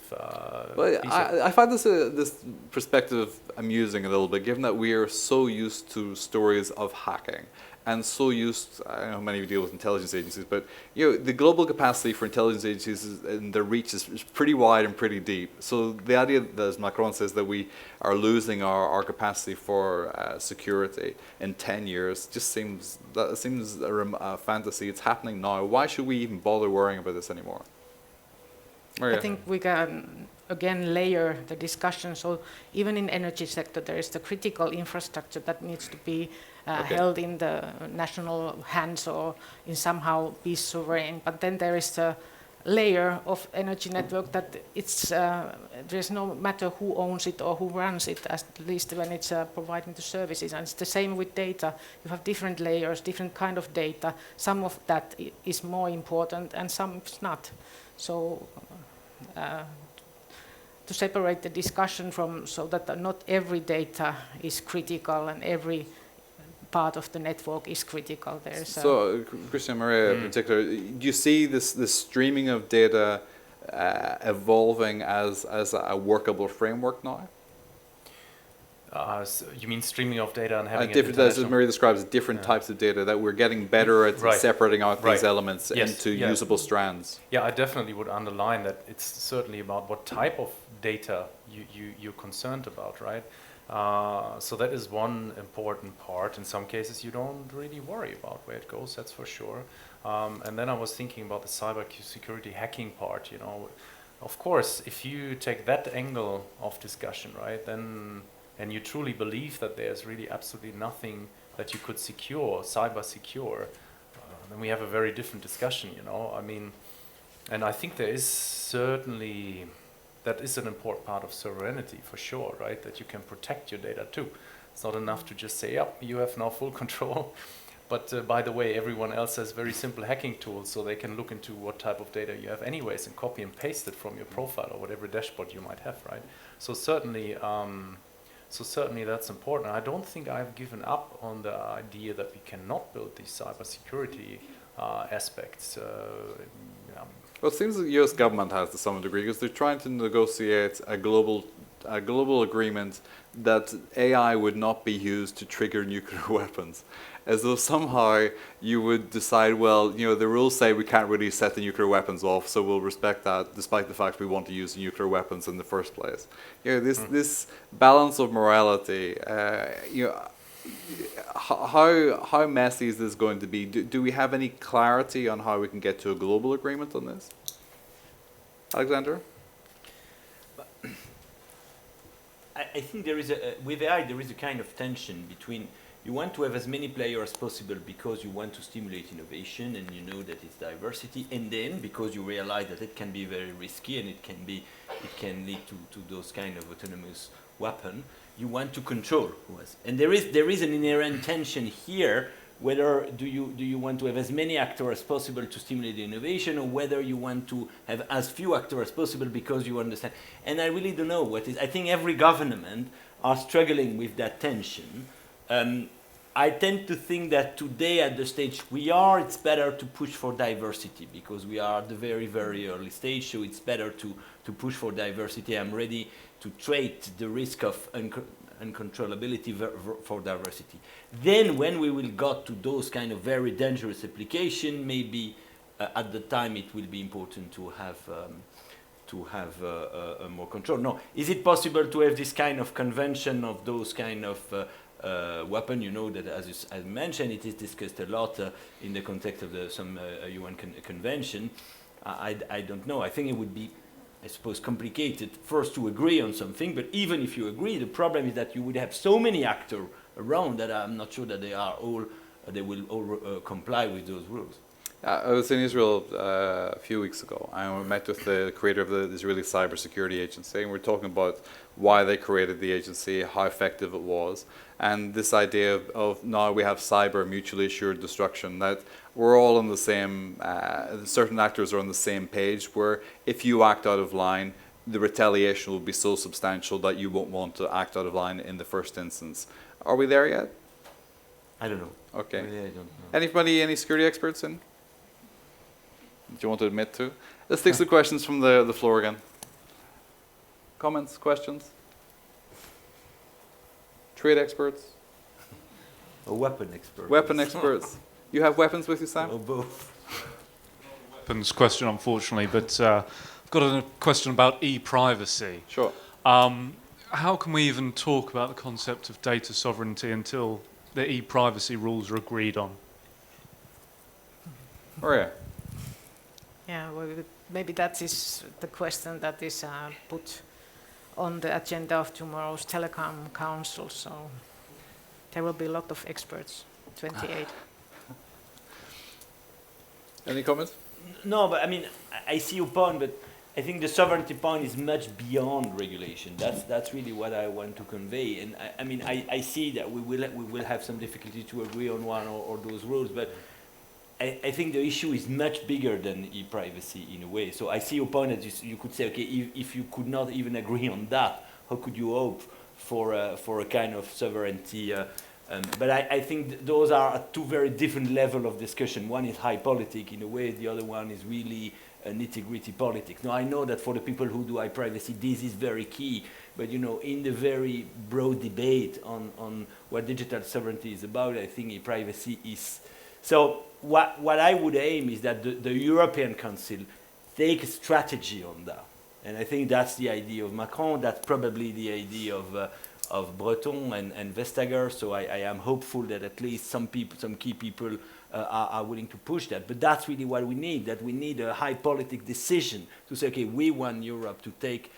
Well, piece I find this perspective amusing a little bit, given that we are so used to stories of hacking and so used, I don't know how many of you deal with intelligence agencies, but the global capacity for intelligence agencies and their reach is pretty wide and pretty deep. So the idea that, as Macron says, that we are losing our capacity for security in 10 years just seems a fantasy. It's happening now. Why should we even bother worrying about this anymore? Maria. I think we can again layer the discussion. So even in energy sector, there is the critical infrastructure that needs to be held in the national hands or in somehow be sovereign. But then there is a layer of energy network that it's there's no matter who owns it or who runs it, at least when it's providing the services. And it's the same with data. You have different layers, different kind of data. Some of that is more important and some is not. So to separate the discussion from, so that not every data is critical and every part of the network is critical. So, Christian, Maria in particular, do you see this streaming of data evolving as a workable framework now? So you mean streaming of data and having different, as Maria describes, different types of data, that we're getting better at separating out these elements into usable strands. Yeah, I definitely would underline that it's certainly about what type of data you're concerned about, right? So that is one important part. In some cases, you don't really worry about where it goes, that's for sure. And then I was thinking about the cyber security hacking part, Of course, if you take that angle of discussion, right, then, and you truly believe that there's really absolutely nothing that you could secure, cyber secure, then we have a very different discussion, you know. I mean, and I think there is certainly, that is an important part of sovereignty for sure, right, that you can protect your data too. It's not enough to just say, yep, you have now full control. But by the way, everyone else has very simple hacking tools, so they can look into what type of data you have anyways and copy and paste it from your profile or whatever dashboard you might have, right? So certainly that's important. I don't think I've given up on the idea that we cannot build these cybersecurity aspects. Well, it seems that the U.S. government has to some degree because they're trying to negotiate a global agreement that AI would not be used to trigger nuclear weapons. As though somehow you would decide, well, you know, the rules say we can't really set the nuclear weapons off, so we'll respect that, despite the fact we want to use nuclear weapons in the first place. You know, this balance of morality. You know, how messy is this going to be? Do we have any clarity on how we can get to a global agreement on this? Alexander? I think there is with AI there is a kind of tension between you want to have as many players as possible because you want to stimulate innovation and you know that it's diversity, and then because you realize that it can be very risky and it can lead to those kind of autonomous weapon, you want to control who has. And there is an inherent tension here. Whether do you want to have as many actors as possible to stimulate the innovation, or whether you want to have as few actors as possible because you understand. And I really don't know what is. I think every government are struggling with that tension. I tend to think that today at the stage we are, it's better to push for diversity because we are at the very, very early stage. So it's better to push for diversity. I'm ready to trade the risk of uncontrollability for diversity. Then when we will got to those kind of very dangerous application, maybe at the time it will be important to have more control. No, is it possible to have this kind of convention of those kind of weapon? You know that as I mentioned, it is discussed a lot in the context of some UN convention. I don't know. I think it would be, I suppose, complicated first to agree on something, but even if you agree, the problem is that you would have so many actors around that I'm not sure that they will all comply with those rules. I was in Israel a few weeks ago. I met with the creator of the Israeli Cybersecurity Agency, and we're talking about why they created the agency, how effective it was, and this idea of now we have cyber mutually assured destruction, that we're all on the same, certain actors are on the same page, where if you act out of line, the retaliation will be so substantial that you won't want to act out of line in the first instance. Are we there yet? I don't know. Okay. Really, I don't know. Anybody, any security experts in? Do you want to admit to? Let's take some questions from the floor again. Comments, questions? Trade experts? A weapon expert. Weapon experts. You have weapons with you, Sam? Or both. Weapons question, unfortunately, but I've got a question about e-privacy. Sure. How can we even talk about the concept of data sovereignty until the e-privacy rules are agreed on? Maria? Yeah, well, maybe that is the question that is put on the agenda of tomorrow's Telecom Council. So there will be a lot of experts, 28. Any comments? No, but I mean, I see your point, but I think the sovereignty point is much beyond regulation. That's really what I want to convey. And I mean, I see that we will have some difficulty to agree on one or those rules, but I think the issue is much bigger than e-privacy in a way. So I see your point that you could say, okay, if you could not even agree on that, how could you hope for a kind of sovereignty? But I think those are two very different levels of discussion. One is high politics in a way, the other one is really nitty-gritty politics. Now I know that for the people who do privacy, this is very key, but you know, in the very broad debate on what digital sovereignty is about, I think privacy is. So what I would aim is that the European Council take a strategy on that. And I think that's the idea of Macron, that's probably the idea of Breton and Vestager. So I am hopeful that at least some key people are willing to push that. But that's really what we need, that we need a high politic decision to say, okay, we want Europe to take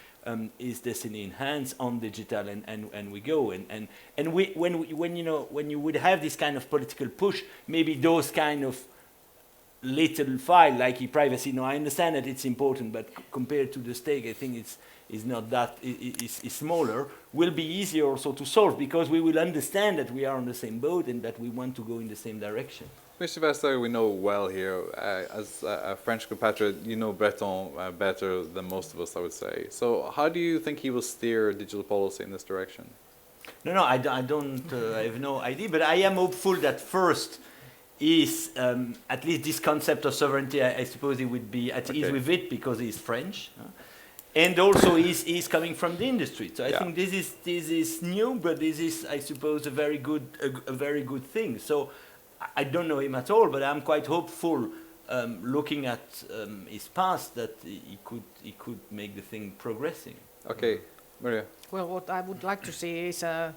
its destiny in hands on digital, and we go. And when you would have this kind of political push, maybe those kind of little file like e-privacy, I understand that it's important, but compared to the stake, I think it's not that, it's smaller, will be easier also to solve, because we will understand that we are on the same boat and that we want to go in the same direction. Mr. Vestager, we know well here. As a French compatriot, you know Breton better than most of us, I would say. So how do you think he will steer digital policy in this direction? No, I don't, I have no idea, but I am hopeful that first is at least this concept of sovereignty, I suppose he would be at ease with it because he's French. And also he's coming from the industry. So I think this is new, but this is, I suppose, a very good thing. So I don't know him at all, but I'm quite hopeful, looking at his past, that he could make the thing progressing. Okay, Maria. Well, what I would like to see is that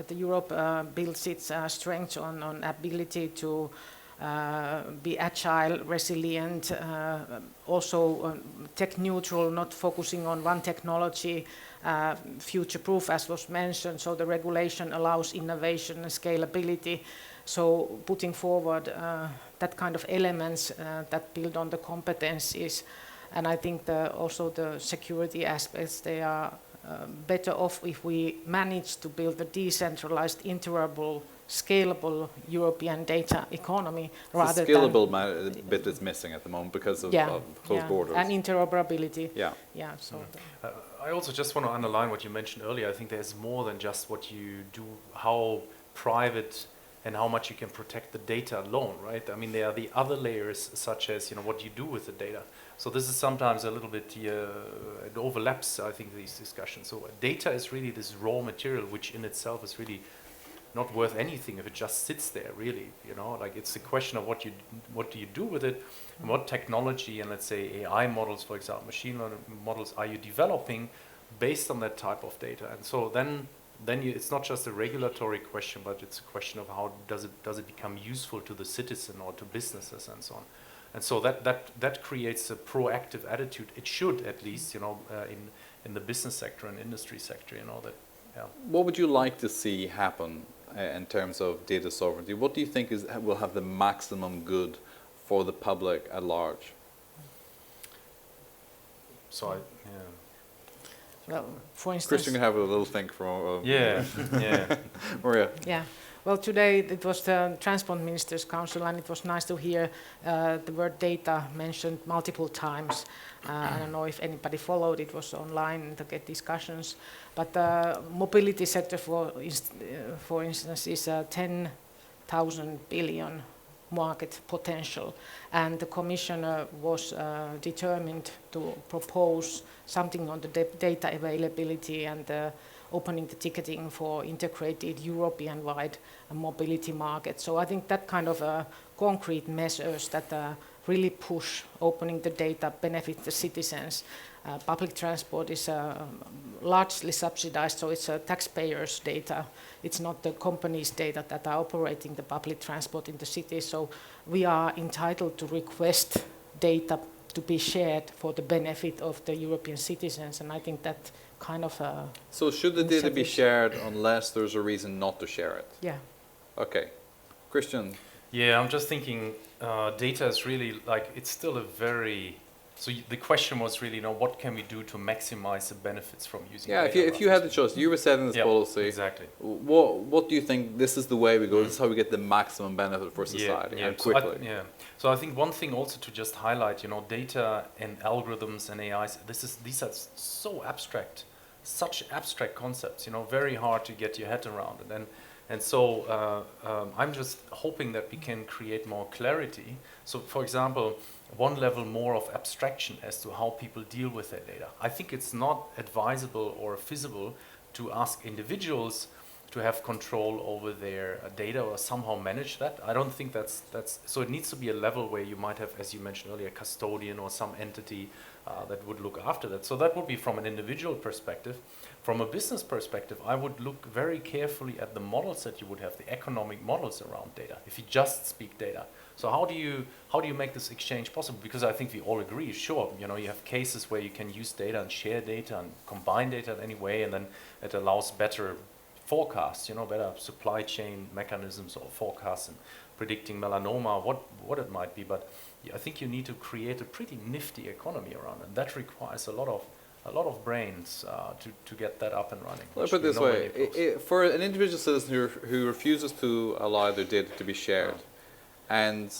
the Europe builds its strength on ability to be agile, resilient, also tech neutral, not focusing on one technology, future-proof, as was mentioned. So the regulation allows innovation and scalability. So putting forward that kind of elements that build on the competencies, and I think also the security aspects, they are better off if we manage to build a decentralized, interoperable, scalable European data economy rather the scalable bit is missing at the moment because of closed borders. And interoperability. Yeah. So I also just want to underline what you mentioned earlier. I think there's more than just what you do, how private and how much you can protect the data alone, right? I mean, there are the other layers, such as what you do with the data. So this is sometimes a little bit, it overlaps, I think, these discussions. So data is really this raw material, which in itself is really not worth anything if it just sits there, really. Like it's a question of what do you do with it, and what technology and, let's say, AI models, for example, machine learning models, are you developing based on that type of data? And so then it's not just a regulatory question, but it's a question of how does it become useful to the citizen or to businesses and so on. And so that creates a proactive attitude. It should, at least, in the business sector and industry sector, that. Yeah. What would you like to see happen in terms of data sovereignty? What do you think will have the maximum good for the public at large? So well, for instance, Christian can have a little think from. Maria. Yeah. Well, today it was the Transport Ministers' Council, and it was nice to hear the word data mentioned multiple times. I don't know if anybody followed, it was online to get discussions. But the mobility sector, for instance, is a 10,000 billion market potential. And the Commissioner was determined to propose something on the data availability and opening the ticketing for integrated European-wide mobility market. So I think that kind of concrete measures that really push opening the data benefit the citizens. Public transport is largely subsidized, so it's taxpayers' data. It's not the companies' data that are operating the public transport in the city. So we are entitled to request data to be shared for the benefit of the European citizens, and I think that kind of So should the data be shared unless there's a reason not to share it? Yeah. Okay. Christian. Yeah, I'm just thinking data is really it's still a very, so the question was really, what can we do to maximize the benefits from using data? Yeah, if you had the choice, you were setting this policy. Exactly. What do you think, this is the way we go, this is how we get the maximum benefit for society, and quickly? So I think one thing also to just highlight, data and algorithms and AIs, these are so abstract, such abstract concepts, very hard to get your head around. And so I'm just hoping that we can create more clarity. So, for example, one level more of abstraction as to how people deal with their data. I think it's not advisable or feasible to ask individuals to have control over their data or somehow manage that. I don't think that's so. It needs to be a level where you might have, as you mentioned earlier, a custodian or some entity that would look after that. So that would be from an individual perspective. From a business perspective, I would look very carefully at the models that you would have, the economic models around data. If you just speak data, so how do you make this exchange possible? Because I think we all agree, sure, you know, you have cases where you can use data and share data and combine data in any way, and then it allows better forecasts, you know, better supply chain mechanisms or forecasts and predicting melanoma, what it might be. But I think you need to create a pretty nifty economy around it. That requires a lot of brains to get that up and running. Let's put it this way: for an individual citizen who refuses to allow their data to be shared, and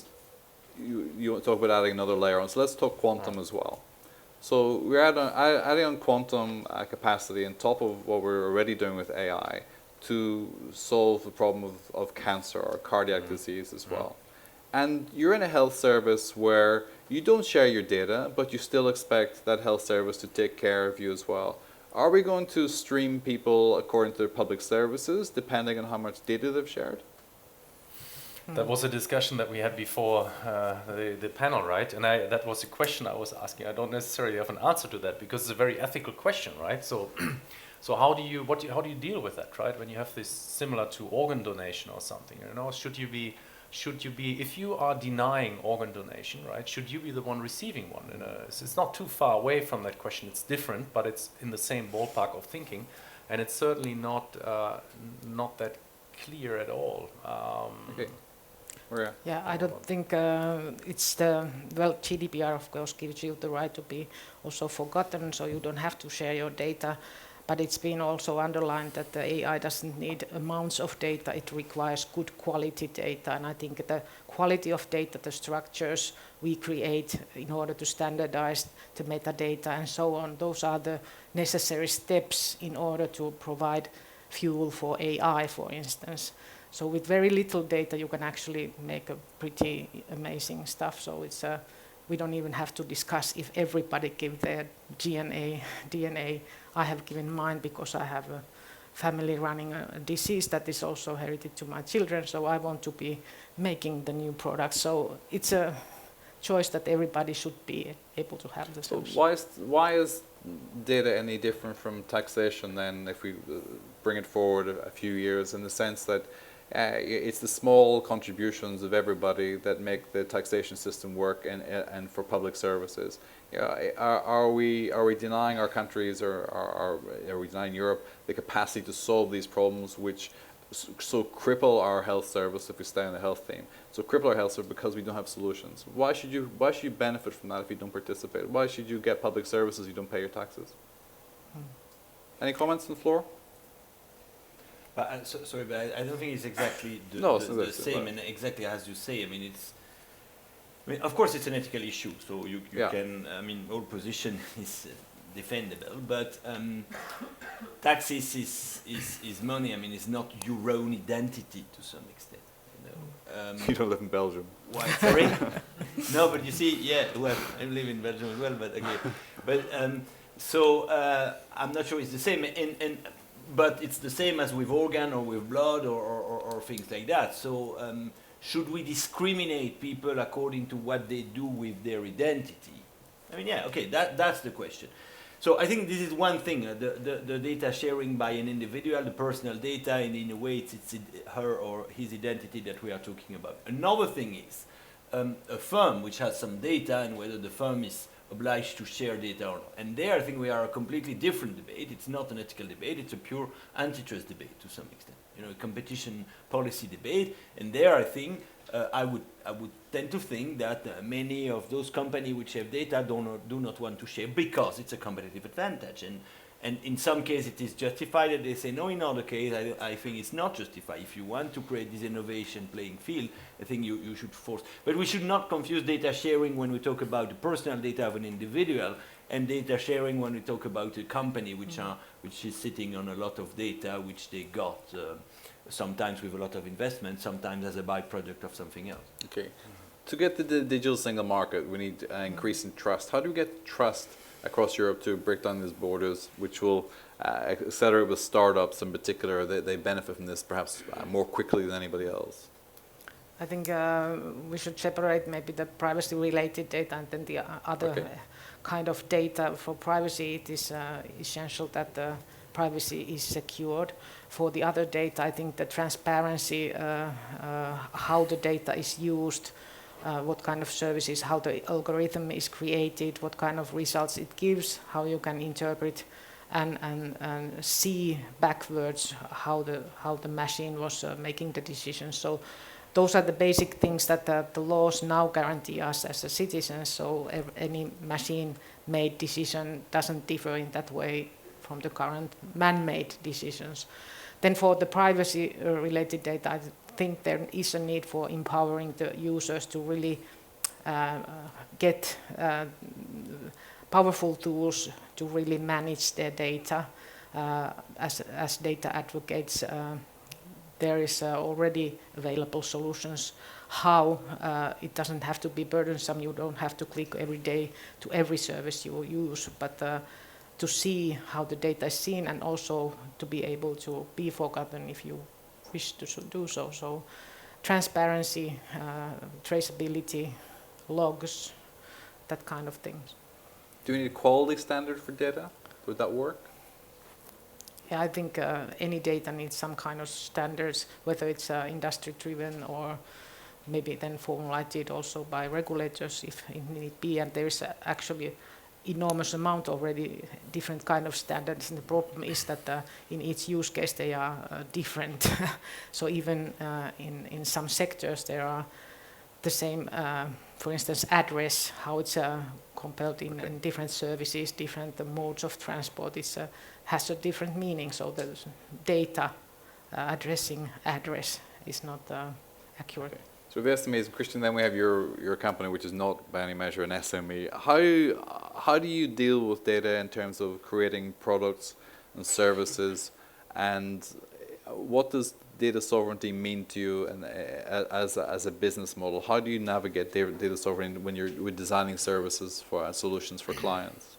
you talk about adding another layer on, so let's talk quantum as well. So we're adding on quantum capacity on top of what we're already doing with AI to solve the problem of cancer or cardiac disease as well. And you're in a health service where you don't share your data, but you still expect that health service to take care of you as well. Are we going to stream people according to their public services, depending on how much data they've shared? That was a discussion that we had before the panel, right? And that was a question I was asking. I don't necessarily have an answer to that because it's a very ethical question, right? So, so how do you deal with that, right? When you have this similar to organ donation or something, you know, should you be, if you are denying organ donation, right? Should you be the one receiving one? It's not too far away from that question. It's different, but it's in the same ballpark of thinking, and it's certainly not that clear at all. Okay. Yeah, I don't think it's GDPR of course gives you the right to be also forgotten, so you don't have to share your data. But it's been also underlined that the AI doesn't need amounts of data, it requires good quality data. And I think the quality of data, the structures we create in order to standardize the metadata and so on, those are the necessary steps in order to provide fuel for AI, for instance. So with very little data, you can actually make a pretty amazing stuff. So it's we don't even have to discuss if everybody give their DNA. I have given mine because I have a family running a disease that is also heredited to my children. So I want to be making the new products. So it's a choice that everybody should be able to have the solution. So why is data any different from taxation then, if we bring it forward a few years, in the sense that it's the small contributions of everybody that make the taxation system work and for public services? Are we denying our countries, or are we denying Europe the capacity to solve these problems, which so cripple our health service, if we stay on the health theme? So cripple our health service because we don't have solutions. Why should you benefit from that if you don't participate? Why should you get public services if you don't pay your taxes? Any comments on the floor? But sorry, but I don't think it's exactly the same, and exactly as you say. I mean, of course, it's an ethical issue. So you can. I mean, all position is defendable, but taxes is money. I mean, it's not your own identity to some extent. You know. You don't live in Belgium. Why? Sorry. No, but you see, yeah. Well, I live in Belgium as well, but okay. But so I'm not sure it's the same, but it's the same as with organ or with blood or things like that. So should we discriminate people according to what they do with their identity? I mean, yeah, okay, that's the question. So I think this is one thing, the data sharing by an individual, the personal data, and in a way it's her or his identity that we are talking about. Another thing is a firm which has some data and whether the firm is obliged to share data or not. And there I think we are a completely different debate. It's not an ethical debate, it's a pure antitrust debate to some extent. You know, a competition policy debate. And there I think I would tend to think that many of those companies which have data do not want to share because it's a competitive advantage. And in some cases it is justified, and they say no. In other cases, I think it's not justified. If you want to create this innovation playing field, I think you should force. But we should not confuse data sharing when we talk about the personal data of an individual and data sharing when we talk about a company which is sitting on a lot of data which they got sometimes with a lot of investment, sometimes as a byproduct of something else. Okay. To get the digital single market, we need increasing trust. How do we get trust across Europe to break down these borders, which will accelerate with startups in particular, they benefit from this perhaps more quickly than anybody else? I think we should separate maybe the privacy-related data and then the other Okay. kind of data. For privacy, it is essential that the privacy is secured. For the other data, I think the transparency, how the data is used, what kind of services, how the algorithm is created, what kind of results it gives, how you can interpret and see backwards how the machine was making the decisions. So those are the basic things that the laws now guarantee us as a citizens. So any machine-made decision doesn't differ in that way from the current man-made decisions. Then for the privacy-related data, I think there is a need for empowering the users to really get powerful tools to really manage their data. As data advocates, there is already available solutions how it doesn't have to be burdensome. You don't have to click every day to every service you use, but to see how the data is seen and also to be able to be forgotten if you wish to do so. So transparency, traceability, logs, that kind of things. Do we need a quality standard for data? Would that work? Yeah, I think any data needs some kind of standards, whether it's industry-driven or maybe then formulated also by regulators if it need be. And there is actually enormous amount already different kind of standards. And the problem is that in each use case they are different. So even in some sectors there are the same, for instance, address, how it's compiled in different services, different modes of transport. It's has a different meaning, so the data addressing address is not accurate. So if SMEs, Christian, then we have your company, which is not by any measure an SME. How do you deal with data in terms of creating products and services, and what does data sovereignty mean to you and as a business model? How do you navigate data sovereignty when you're designing services for solutions for clients?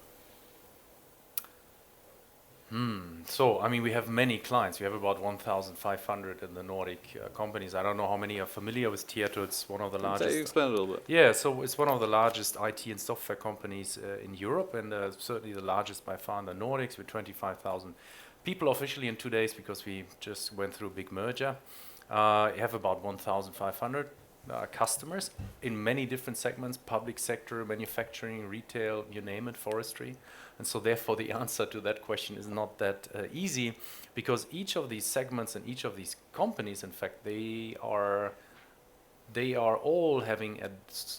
So, I mean, we have many clients. We have about 1,500 in the Nordic companies. I don't know how many are familiar with Tieto. It's one of the largest. Explain a little bit. Yeah, so it's one of the largest IT and software companies in Europe, and certainly the largest by far in the Nordics, with 25,000 people officially in 2 days, because we just went through a big merger. We have about 1,500 customers in many different segments: public sector, manufacturing, retail, you name it, forestry. And so therefore the answer to that question is not that easy, because each of these segments and each of these companies, in fact, they are all having a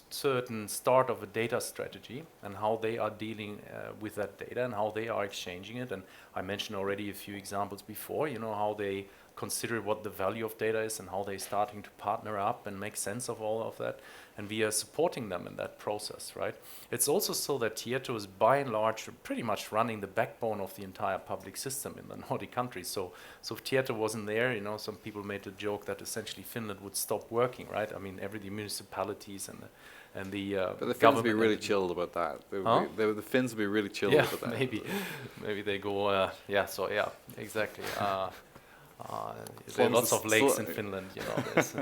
certain start of a data strategy and how they are dealing with that data and how they are exchanging it. And I mentioned already a few examples before, you know, how they consider what the value of data is and how they're starting to partner up and make sense of all of that. And we are supporting them in that process, right? It's also so that Tieto is by and large pretty much running the backbone of the entire public system in the Nordic countries. So if Tieto wasn't there, you know, some people made the joke that essentially Finland would stop working, right? I mean, the municipalities and the But the Finns would be really chilled about that. The Finns would be really chilled about that. Maybe they go, exactly. There are lots of lakes in Finland, you know. There's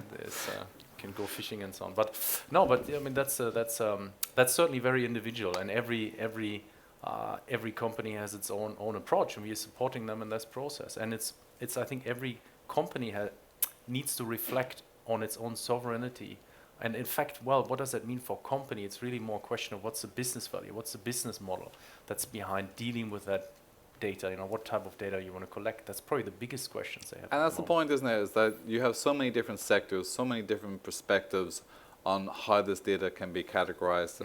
can go fishing and so on. But no, but I mean that's certainly very individual, and every company has its own approach, and we are supporting them in this process. And it's I think every company needs to reflect on its own sovereignty. And in fact, well, what does that mean for a company? It's really more a question of what's the business value, what's the business model that's behind dealing with that data, you know, what type of data you want to collect. That's probably the biggest questions they have. And that's the point, isn't it, is that you have so many different sectors, so many different perspectives on how this data can be categorized,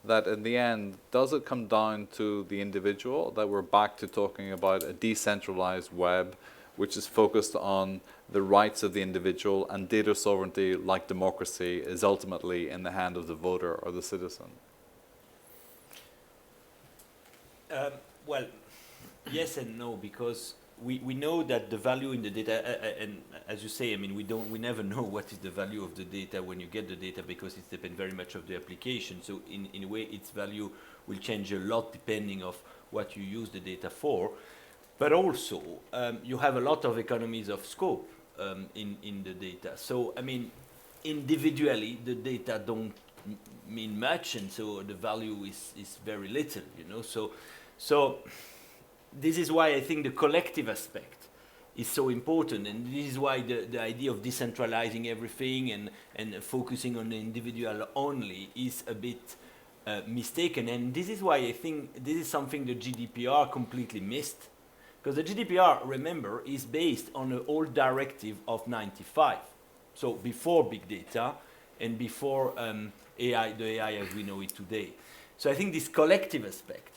that in the end, does it come down to the individual, that we're back to talking about a decentralized web, which is focused on the rights of the individual, and data sovereignty, like democracy, is ultimately in the hand of the voter or the citizen? Well, yes and no, because we know that the value in the data, and as you say, I mean, we never know what is the value of the data when you get the data, because it depends very much of the application. So in a way, its value will change a lot depending of what you use the data for. but also you have a lot of economies of scope in the data. So I mean, individually the data don't mean much, and so the value is very little, you know. So this is why I think the collective aspect is so important, and this is why the idea of decentralizing everything and focusing on the individual only is a bit mistaken. And this is why I think this is something the GDPR completely missed, because the GDPR, remember, is based on an old directive of 95, so before big data and before AI, the AI as we know it today. So I think this collective aspect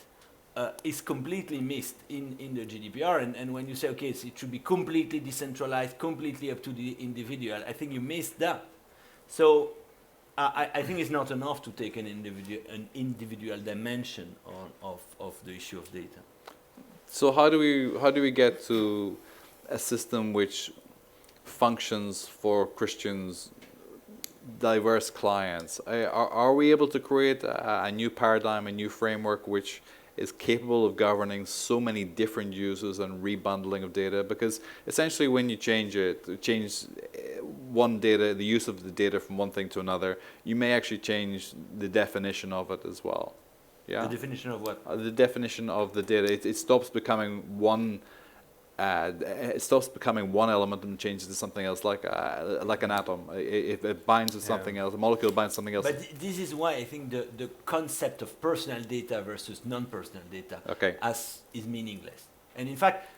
is completely missed in the GDPR. And when you say, okay, so it should be completely decentralized, completely up to the individual, I think you missed that. So I think it's not enough to take an individual dimension of the issue of data. So how do we get to a system which functions for Christians, diverse clients? Are we able to create a new paradigm, a new framework which is capable of governing so many different uses and rebundling of data? Because essentially when you change one data, the use of the data from one thing to another, you may actually change the definition of it as well. Yeah. The definition of what? The definition of the data. It stops becoming one. It stops becoming one element and changes to something else, like an atom. If it binds to something else, a molecule binds to something else. But this is why I think the concept of personal data versus non-personal data is meaningless. And in fact,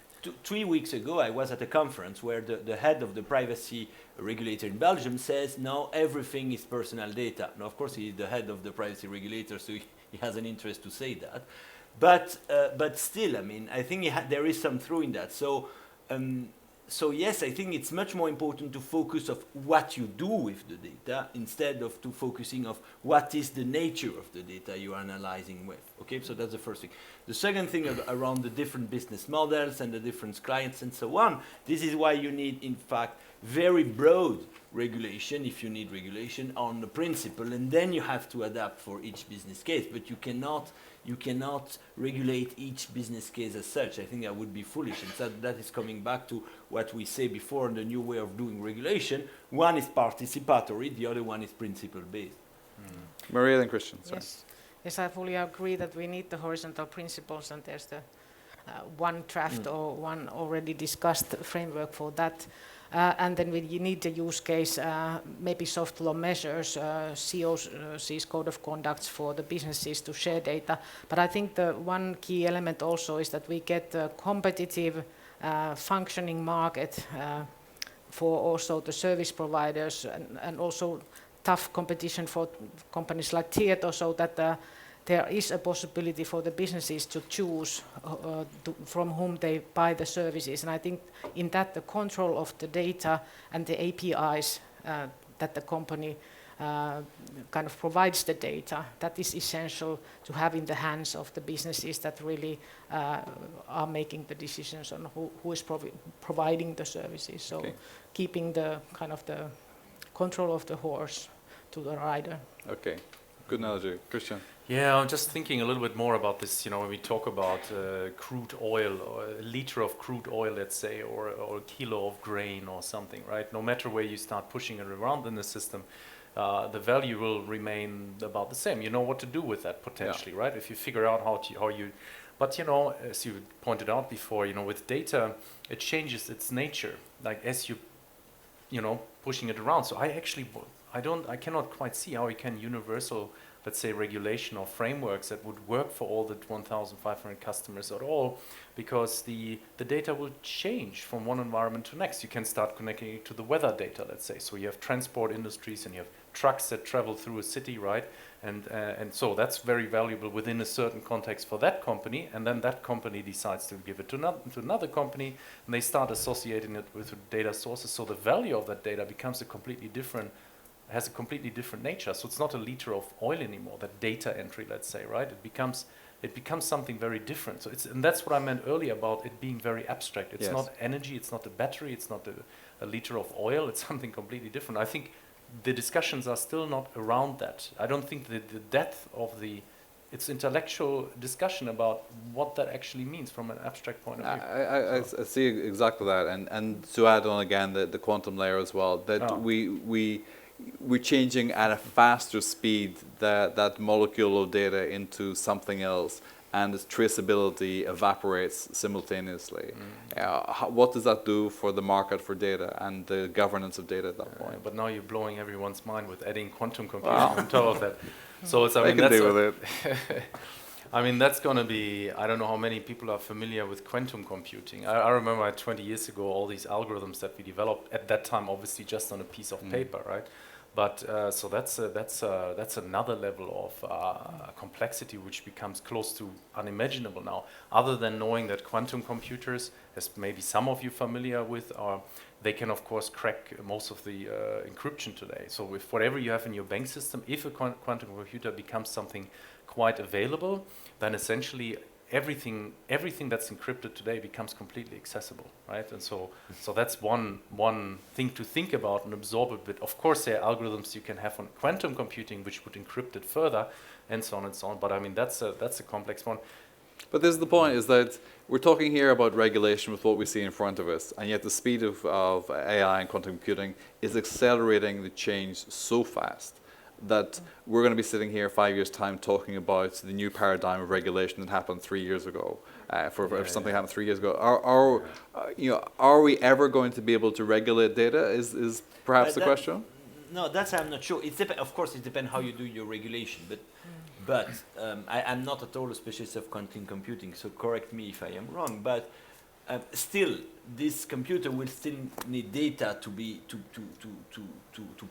3 weeks ago, I was at a conference where the head of the privacy regulator in Belgium says, no, everything is personal data. Now, of course, he's the head of the privacy regulator, so he has an interest to say that. But still, I mean, I think there is some truth in that. So yes, I think it's much more important to focus on what you do with the data instead of to focusing on what is the nature of the data you're analyzing with. Okay, so that's the first thing. The second thing around the different business models and the different clients and so on, this is why you need, in fact, very broad regulation, if you need regulation, on the principle, and then you have to adapt for each business case. But you cannot regulate each business case as such. I think that would be foolish. And so that is coming back to what we say before in the new way of doing regulation. One is participatory, the other one is principle-based. Maria and Christian, sorry. Yes, I fully agree that we need the horizontal principles, and there's the one draft or one already discussed framework for that. And then you need the use case, maybe soft law measures, COC's code of conducts for the businesses to share data. But I think the one key element also is that we get a competitive, functioning market for also the service providers, and also tough competition for companies like Tieto, so that there is a possibility for the businesses to choose from whom they buy the services. And I think in that the control of the data and the APIs that the company kind of provides the data, that is essential to have in the hands of the businesses that really are making the decisions on who is providing the services. So keeping the kind of the control of the horse to the rider. Okay, good analogy. Christian? Yeah, I'm just thinking a little bit more about this, when we talk about crude oil, or a liter of crude oil, let's say, or a kilo of grain or something, right? No matter where you start pushing it around in the system, the value will remain about the same. You know what to do with that potentially, right? If you figure out how you, but as you pointed out before, with data, it changes its nature, like as you pushing it around. So I cannot quite see how you can universal, let's say, regulation or frameworks that would work for all the 1,500 customers at all, because the data will change from one environment to next. You can start connecting it to the weather data, let's say. So you have transport industries and you have trucks that travel through a city, right? And so that's very valuable within a certain context for that company, and then that company decides to give it to another company, and they start associating it with data sources. So the value of that data becomes has a completely different nature. So it's not a liter of oil anymore, that data entry, let's say, right? It becomes something very different. So and that's what I meant earlier about it being very abstract. It's not energy, it's not a battery, it's not a liter of oil, it's something completely different. I think the discussions are still not around that. I don't think that the depth of the it's intellectual discussion about what that actually means from an abstract point of view. I see exactly that, and to add on again the quantum layer as well, that we're changing at a faster speed that molecule of data into something else, and its traceability evaporates simultaneously. What does that do for the market for data and the governance of data at that point? But now you're blowing everyone's mind with adding quantum computing on top of that. So it's, I I mean, can that's deal with it. I mean, that's going to be, I don't know how many people are familiar with quantum computing. I remember 20 years ago, all these algorithms that we developed at that time, obviously just on a piece of paper, right? But so that's another level of complexity which becomes close to unimaginable now. Other than knowing that quantum computers, as maybe some of you familiar with, they can of course crack most of the encryption today. So with whatever you have in your bank system, if a quantum computer becomes something quite available, then essentially everything that's encrypted today becomes completely accessible, right? And so that's one thing to think about and absorb a bit. Of course, there are algorithms you can have on quantum computing which would encrypt it further, and so on and so on. But I mean, that's a complex one. But this is the point, is that we're talking here about regulation with what we see in front of us, and yet the speed of AI and quantum computing is accelerating the change so fast that we're going to be sitting here 5 years' time talking about the new paradigm of regulation that happened 3 years ago. If something happened 3 years ago, are we ever going to be able to regulate data? Is perhaps the question. No, that's I'm not sure. Of course, it depends how you do your regulation, but I'm not at all a specialist of quantum computing, so correct me if I am wrong. But still, this computer will still need data to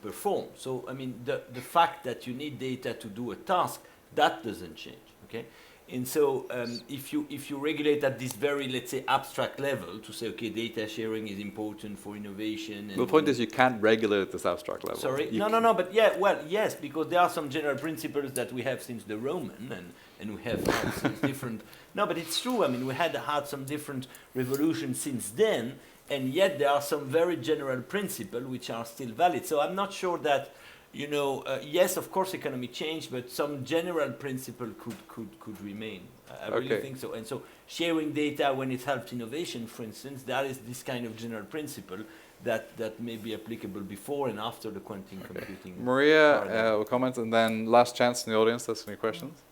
perform. So I mean, the fact that you need data to do a task, that doesn't change. Okay. And so if you regulate at this very, let's say, abstract level to say, okay, data sharing is important for innovation. And the point is you can't regulate at this abstract level. Sorry? No, but yeah, well, yes, because there are some general principles that we have since the Roman and we have had since different... No, but it's true. I mean, we had some different revolutions since then, and yet there are some very general principles which are still valid. So I'm not sure that, yes, of course, economic change, but some general principle could remain. I really think so. And so sharing data when it helps innovation, for instance, that is this kind of general principle that may be applicable before and after the quantum computing. Maria, will comment, and then last chance in the audience. Ask any questions?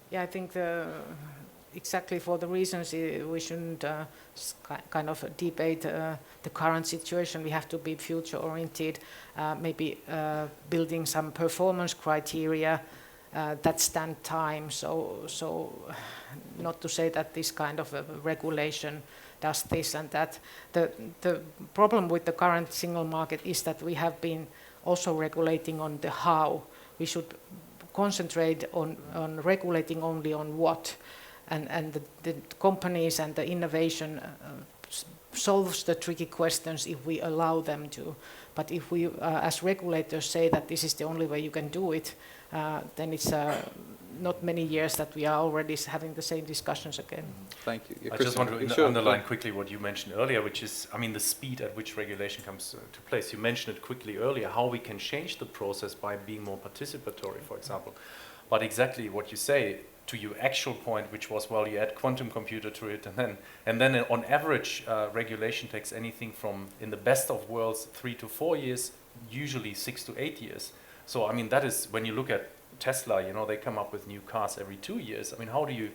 Yeah, I think exactly for the reasons we shouldn't kind of debate the current situation. We have to be future-oriented, maybe building some performance criteria that stand time. So not to say that this kind of regulation does this and that. The problem with the current single market is that we have been also regulating on the how. We should concentrate on regulating only on what, and the companies and the innovation solves the tricky questions if we allow them to. But if we, as regulators, say that this is the only way you can do it, then it's not many years that we are already having the same discussions again. Thank you. Yeah, I just want to underline quickly what you mentioned earlier, which is, I mean, the speed at which regulation comes to place. You mentioned it quickly earlier, how we can change the process by being more participatory, for example. But exactly what you say, to your actual point, which was, well, you add quantum computer to it, and then on average, regulation takes anything from, in the best of worlds, 3 to 4 years, usually 6 to 8 years. So, I mean, that is, when you look at Tesla, they come up with new cars every 2 years. I mean, how do you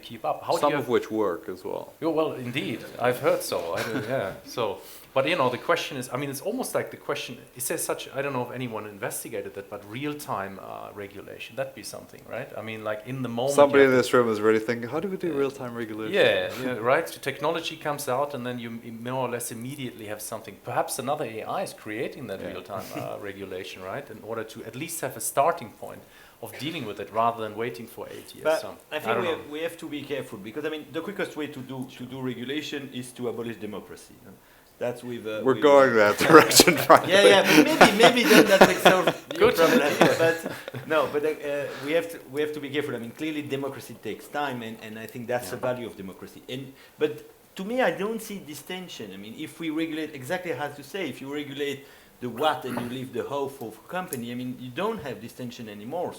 keep up? Some of which work as well. Oh, well, indeed, I've heard so. Yeah. So, but the question is, I mean, it's almost like the question. Is there such? I don't know if anyone investigated that, but real-time regulation, that'd be something, right? I mean, like in the moment. Somebody in this room is really thinking, how do we do real-time regulation? Yeah, right. Technology comes out, and then you more or less immediately have something. Perhaps another AI is creating that real-time regulation, right? In order to at least have a starting point of dealing with it rather than waiting for 8 years. But so, I think we have to be careful, because I mean the quickest way to do regulation is to abolish democracy. That's we're going that direction, frankly. Yeah, but maybe then that will solve your problem. But no, but we have to be careful. I mean, clearly democracy takes time, and I think that's the value of democracy. But to me, I don't see this tension. I mean, if we regulate exactly how to say, if you regulate the what and you leave the how for company, I mean, you don't have this tension anymore.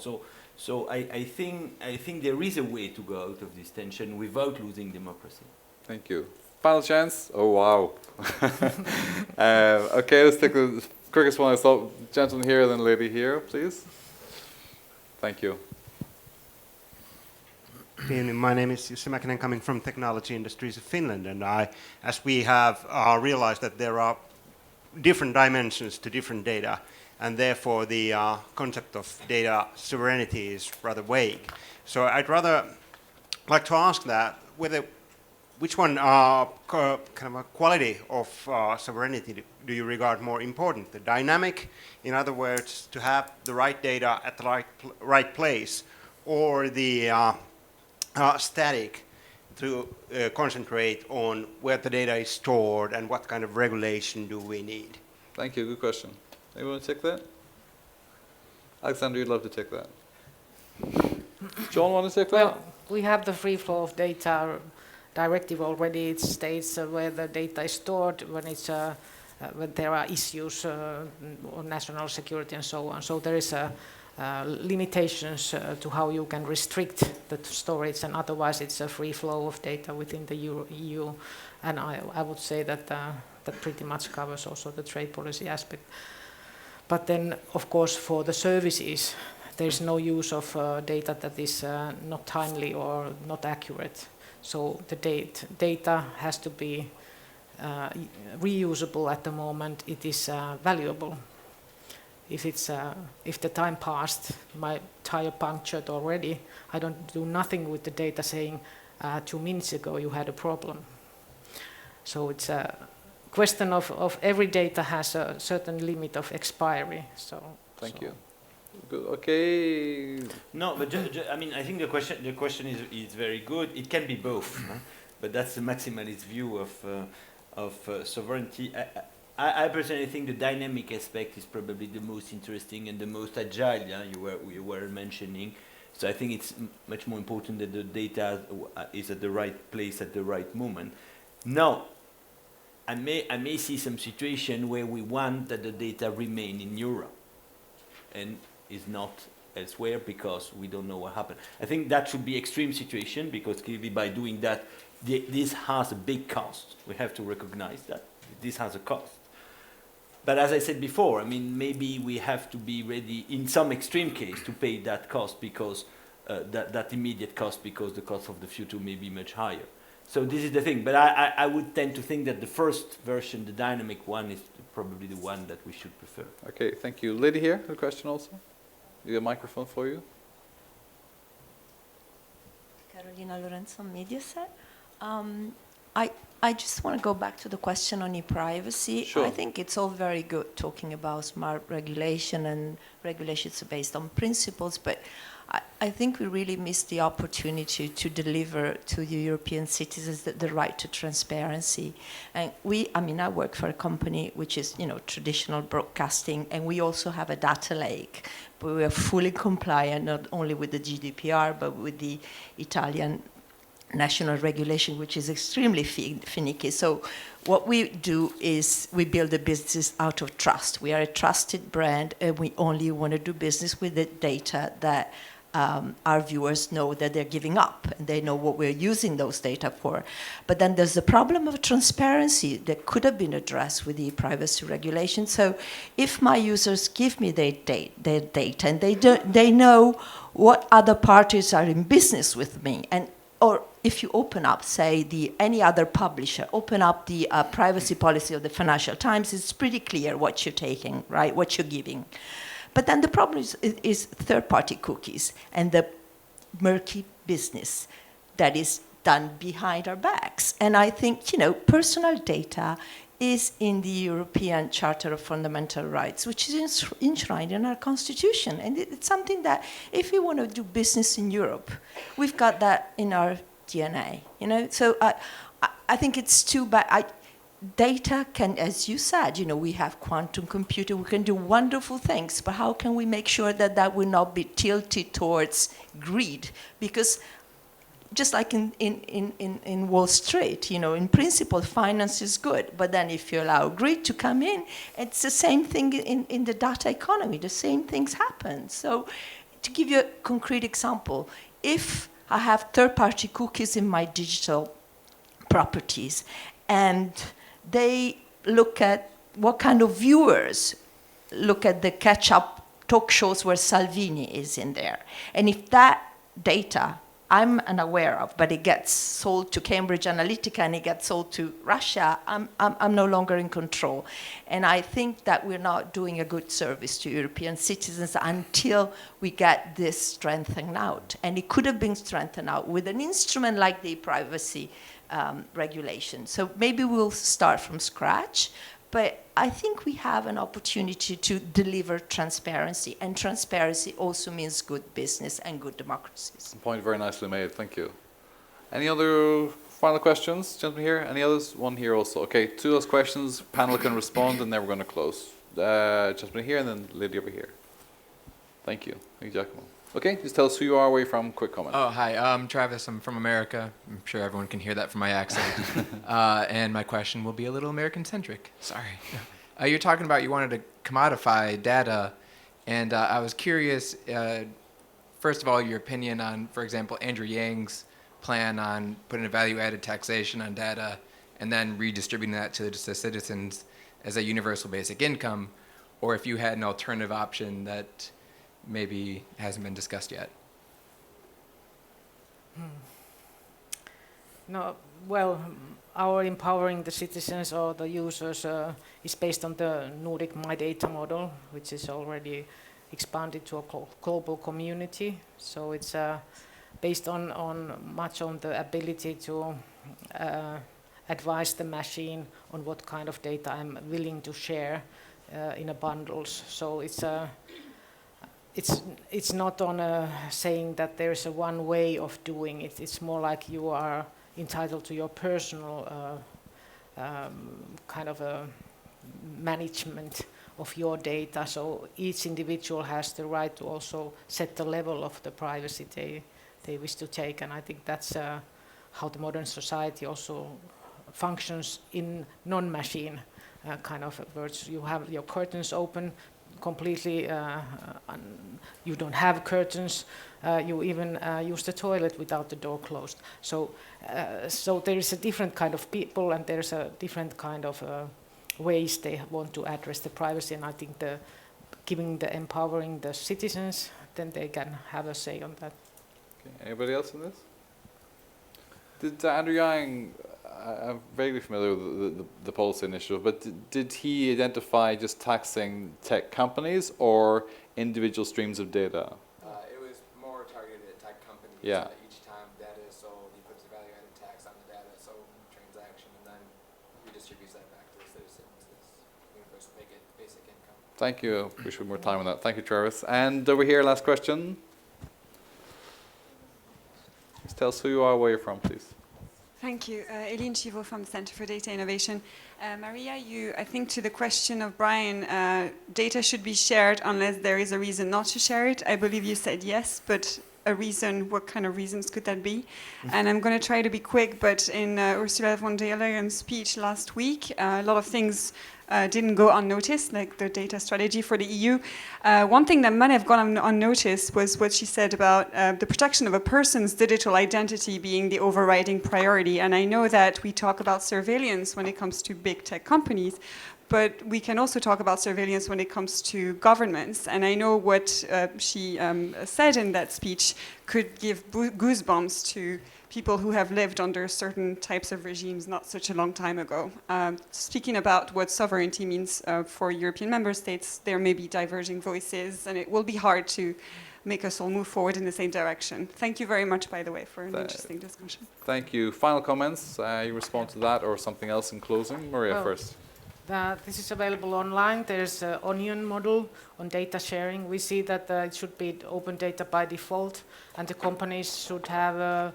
So I think there is a way to go out of this tension without losing democracy. Thank you. Final chance. Oh wow. Okay, let's take the quickest one. I saw gentleman here, then lady here, please. Thank you. Good evening. My name is Jussi Mäkinen, coming from Technology Industries of Finland, and as we have realized that there are different dimensions to different data, and therefore the concept of data sovereignty is rather vague. So I'd rather like to ask that which one kind of a quality of sovereignty do you regard more important? The dynamic, in other words, to have the right data at the right place, or the static, to concentrate on where the data is stored and what kind of regulation do we need? Thank you. Good question. Anyone want to take that? Alexander, you'd love to take that. John, want to take that? Well, we have the free flow of data directive already. It states where the data is stored when it's when there are issues on national security and so on. So there is limitations to how you can restrict the storage, and otherwise it's a free flow of data within the EU. And I would say that that pretty much covers also the trade policy aspect. But then, of course, for the services, there is no use of data that is not timely or not accurate. So the data has to be reusable at the moment. It is valuable. If the time passed, my tire punctured already, I don't do nothing with the data saying 2 minutes ago you had a problem. So it's a question of every data has a certain limit of expiry. Thank you. Good. Okay. No, but I mean, I think the question is very good. It can be both, huh? But that's the maximalist view of sovereignty. I personally think the dynamic aspect is probably the most interesting and the most agile. Yeah, you were mentioning. So I think it's much more important that the data is at the right place at the right moment. Now, I may see some situation where we want that the data remain in Europe and is not elsewhere because we don't know what happened. I think that should be extreme situation, because clearly by doing that, this has a big cost. We have to recognize that this has a cost. But as I said before, I mean, maybe we have to be ready in some extreme case to pay that cost, because that immediate cost, because the cost of the future may be much higher. So this is the thing. But I would tend to think that the first version, the dynamic one, is probably the one that we should prefer. Okay, thank you. Lady here, a question also? We have a microphone for you. Carolina Lorenzo, Mediaset. I just want to go back to the question on e-privacy. Sure. I think it's all very good talking about smart regulation, and regulations are based on principles, but I think we really missed the opportunity to deliver to the European citizens the right to transparency. And I work for a company which is, traditional broadcasting, and we also have a data lake. But we are fully compliant not only with the GDPR, but with the Italian national regulation, which is extremely finicky. So what we do is we build a business out of trust. We are a trusted brand, and we only want to do business with the data that our viewers know that they're giving up, and they know what we're using those data for. But then there's the problem of transparency that could have been addressed with the privacy regulation. So if my users give me their data, and they know what other parties are in business with me, or if you open up, say, any other publisher, open up the privacy policy of the Financial Times, it's pretty clear what you're taking, right? What you're giving. But then the problem is third-party cookies and the murky business that is done behind our backs. And I think, personal data is in the European Charter of Fundamental Rights, which is enshrined in our Constitution. And it's something that, if we want to do business in Europe, we've got that in our DNA. So I think it's too bad. Data can, as you said, we have quantum computing, we can do wonderful things, but how can we make sure that that will not be tilted towards greed? Because just like in Wall Street, you know, in principle, finance is good, but then if you allow greed to come in, it's the same thing in the data economy. The same things happen. So, to give you a concrete example, if I have third-party cookies in my digital properties, and they look at what kind of viewers look at the catch-up talk shows where Salvini is in there, and if that data I'm unaware of, but it gets sold to Cambridge Analytica and it gets sold to Russia, I'm no longer in control. And I think that we're not doing a good service to European citizens until we get this strengthened out. And it could have been strengthened out with an instrument like the privacy regulation. So maybe we'll start from scratch, but I think we have an opportunity to deliver transparency, and transparency also means good business and good democracies. Point very nicely made, thank you. Any other final questions, gentlemen here? Any others? One here also. Okay, 2 of those questions, panel can respond, and then we're going to close. Gentleman here, and then lady over here. Thank you. Thank you, Giacomo. Okay, just tell us who you are, where you're from, quick comment. Oh, hi, I'm Travis, I'm from America. I'm sure everyone can hear that from my accent. And my question will be a little American-centric, sorry. You're talking about you wanted to commodify data, and I was curious, first of all, your opinion on, for example, Andrew Yang's plan on putting a value-added taxation on data and then redistributing that to the citizens as a universal basic income, or if you had an alternative option that maybe hasn't been discussed yet. No, well, our empowering the citizens or the users is based on the Nordic My Data model, which is already expanded to a global community. So it's based on much on the ability to advise the machine on what kind of data I'm willing to share in a bundles. So it's not on saying that there is a one way of doing it. It's more like you are entitled to your personal kind of a management of your data. So each individual has the right to also set the level of the privacy they wish to take. And I think that's how the modern society also functions in non-machine kind of words. You have your curtains open completely, you don't have curtains, you even use the toilet without the door closed. So there is a different kind of people, and there's a different kind of ways they want to address the privacy, and I think empowering the citizens, then they can have a say on that. Okay. Anybody else in this? Did Andrew Yang, I'm vaguely familiar with the policy initiative, but did he identify just taxing tech companies or individual streams of data? It was more targeted at tech companies. Yeah. Each time data is sold, he puts a value-added tax on the data sold in the transaction, and then redistributes that back to the citizens as universal basic income. Thank you. We should have more time on that. Thank you, Travis. And over here, last question. Just tell us who you are, where you're from, please. Thank you. Eline Chivo from the Center for Data Innovation. Maria, I think to the question of Brian, data should be shared unless there is a reason not to share it. I believe you said yes, but a reason, what kind of reasons could that be? And I'm going to try to be quick, but in Ursula von der Leyen's speech last week, a lot of things didn't go unnoticed, like the data strategy for the EU. One thing that might have gone unnoticed was what she said about the protection of a person's digital identity being the overriding priority. And I know that we talk about surveillance when it comes to big tech companies, but we can also talk about surveillance when it comes to governments. And I know what she said in that speech could give goosebumps to people who have lived under certain types of regimes not such a long time ago. Speaking about what sovereignty means for European member states, there may be diverging voices, and it will be hard to make us all move forward in the same direction. Thank you very much, by the way, for an interesting discussion. Thank you. Final comments? You respond to that or something else in closing? Maria first. This is available online. There's an onion model on data sharing. We see that it should be open data by default, and the companies should have a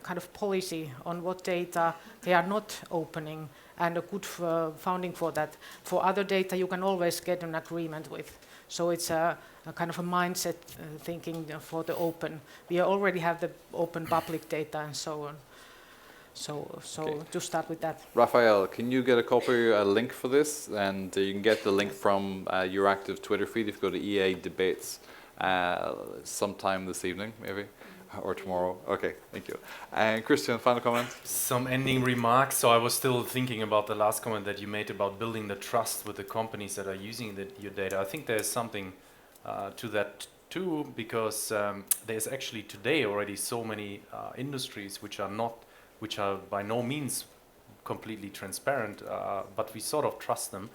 kind of policy on what data they are not opening, and a good founding for that. For other data, you can always get an agreement with. So it's a kind of a mindset thinking for the open. We already have the open public data and so on. So Okay. to start with that. Raphael, can you get a copy, a link for this? And you can get the link from your active Twitter feed if you go to EA Debates sometime this evening, maybe, or tomorrow. Okay, thank you. And Christian, final comment? Some ending remarks. So I was still thinking about the last comment that you made about building the trust with the companies that are using your data. I think there's something to that too, because there's actually today already so many industries which are by no means completely transparent, but we sort of trust them.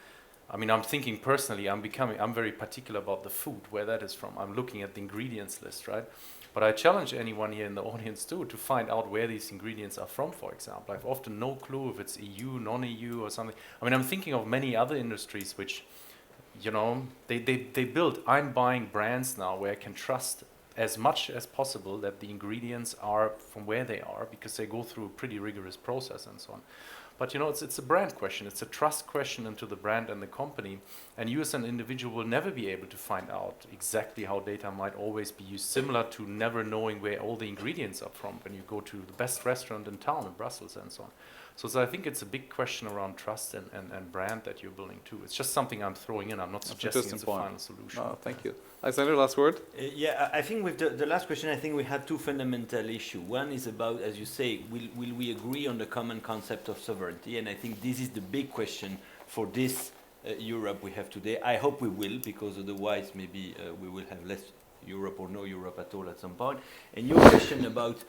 I mean, I'm thinking personally, I'm very particular about the food, where that is from. I'm looking at the ingredients list, right? But I challenge anyone here in the audience too to find out where these ingredients are from, for example. I've often no clue if it's EU, non-EU or something. I mean, I'm thinking of many other industries which, you know, they build, I'm buying brands now where I can trust as much as possible that the ingredients are from where they are, because they go through a pretty rigorous process and so on. But you know, it's a brand question, it's a trust question into the brand and the company, and you as an individual will never be able to find out exactly how data might always be used, similar to never knowing where all the ingredients are from when you go to the best restaurant in town in Brussels and so on. So I think it's a big question around trust and brand that you're building too. It's just something I'm throwing in. I'm not suggesting it's a final solution. No, thank you. Alexander, last word? Yeah, I think with the last question, I think we have two fundamental issues. One is about, as you say, will we agree on the common concept of sovereignty? And I think this is the big question for this Europe we have today. I hope we will, because otherwise maybe we will have less Europe or no Europe at all at some point. And your question about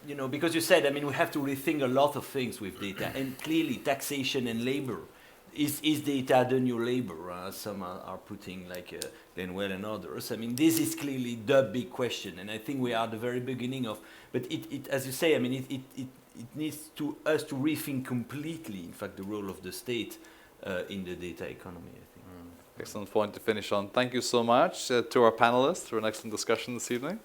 you know, because you said, I mean, we have to rethink a lot of things with data, and clearly taxation and labor. Is data the new labor? Some are putting, like Glenwell and others. I mean, this is clearly the big question, and I think we are at the very beginning of, but it as you say, I mean, it needs us to rethink completely, in fact, the role of the state in the data economy, I think. Excellent point to finish on. Thank you so much to our panelists for an excellent discussion this evening.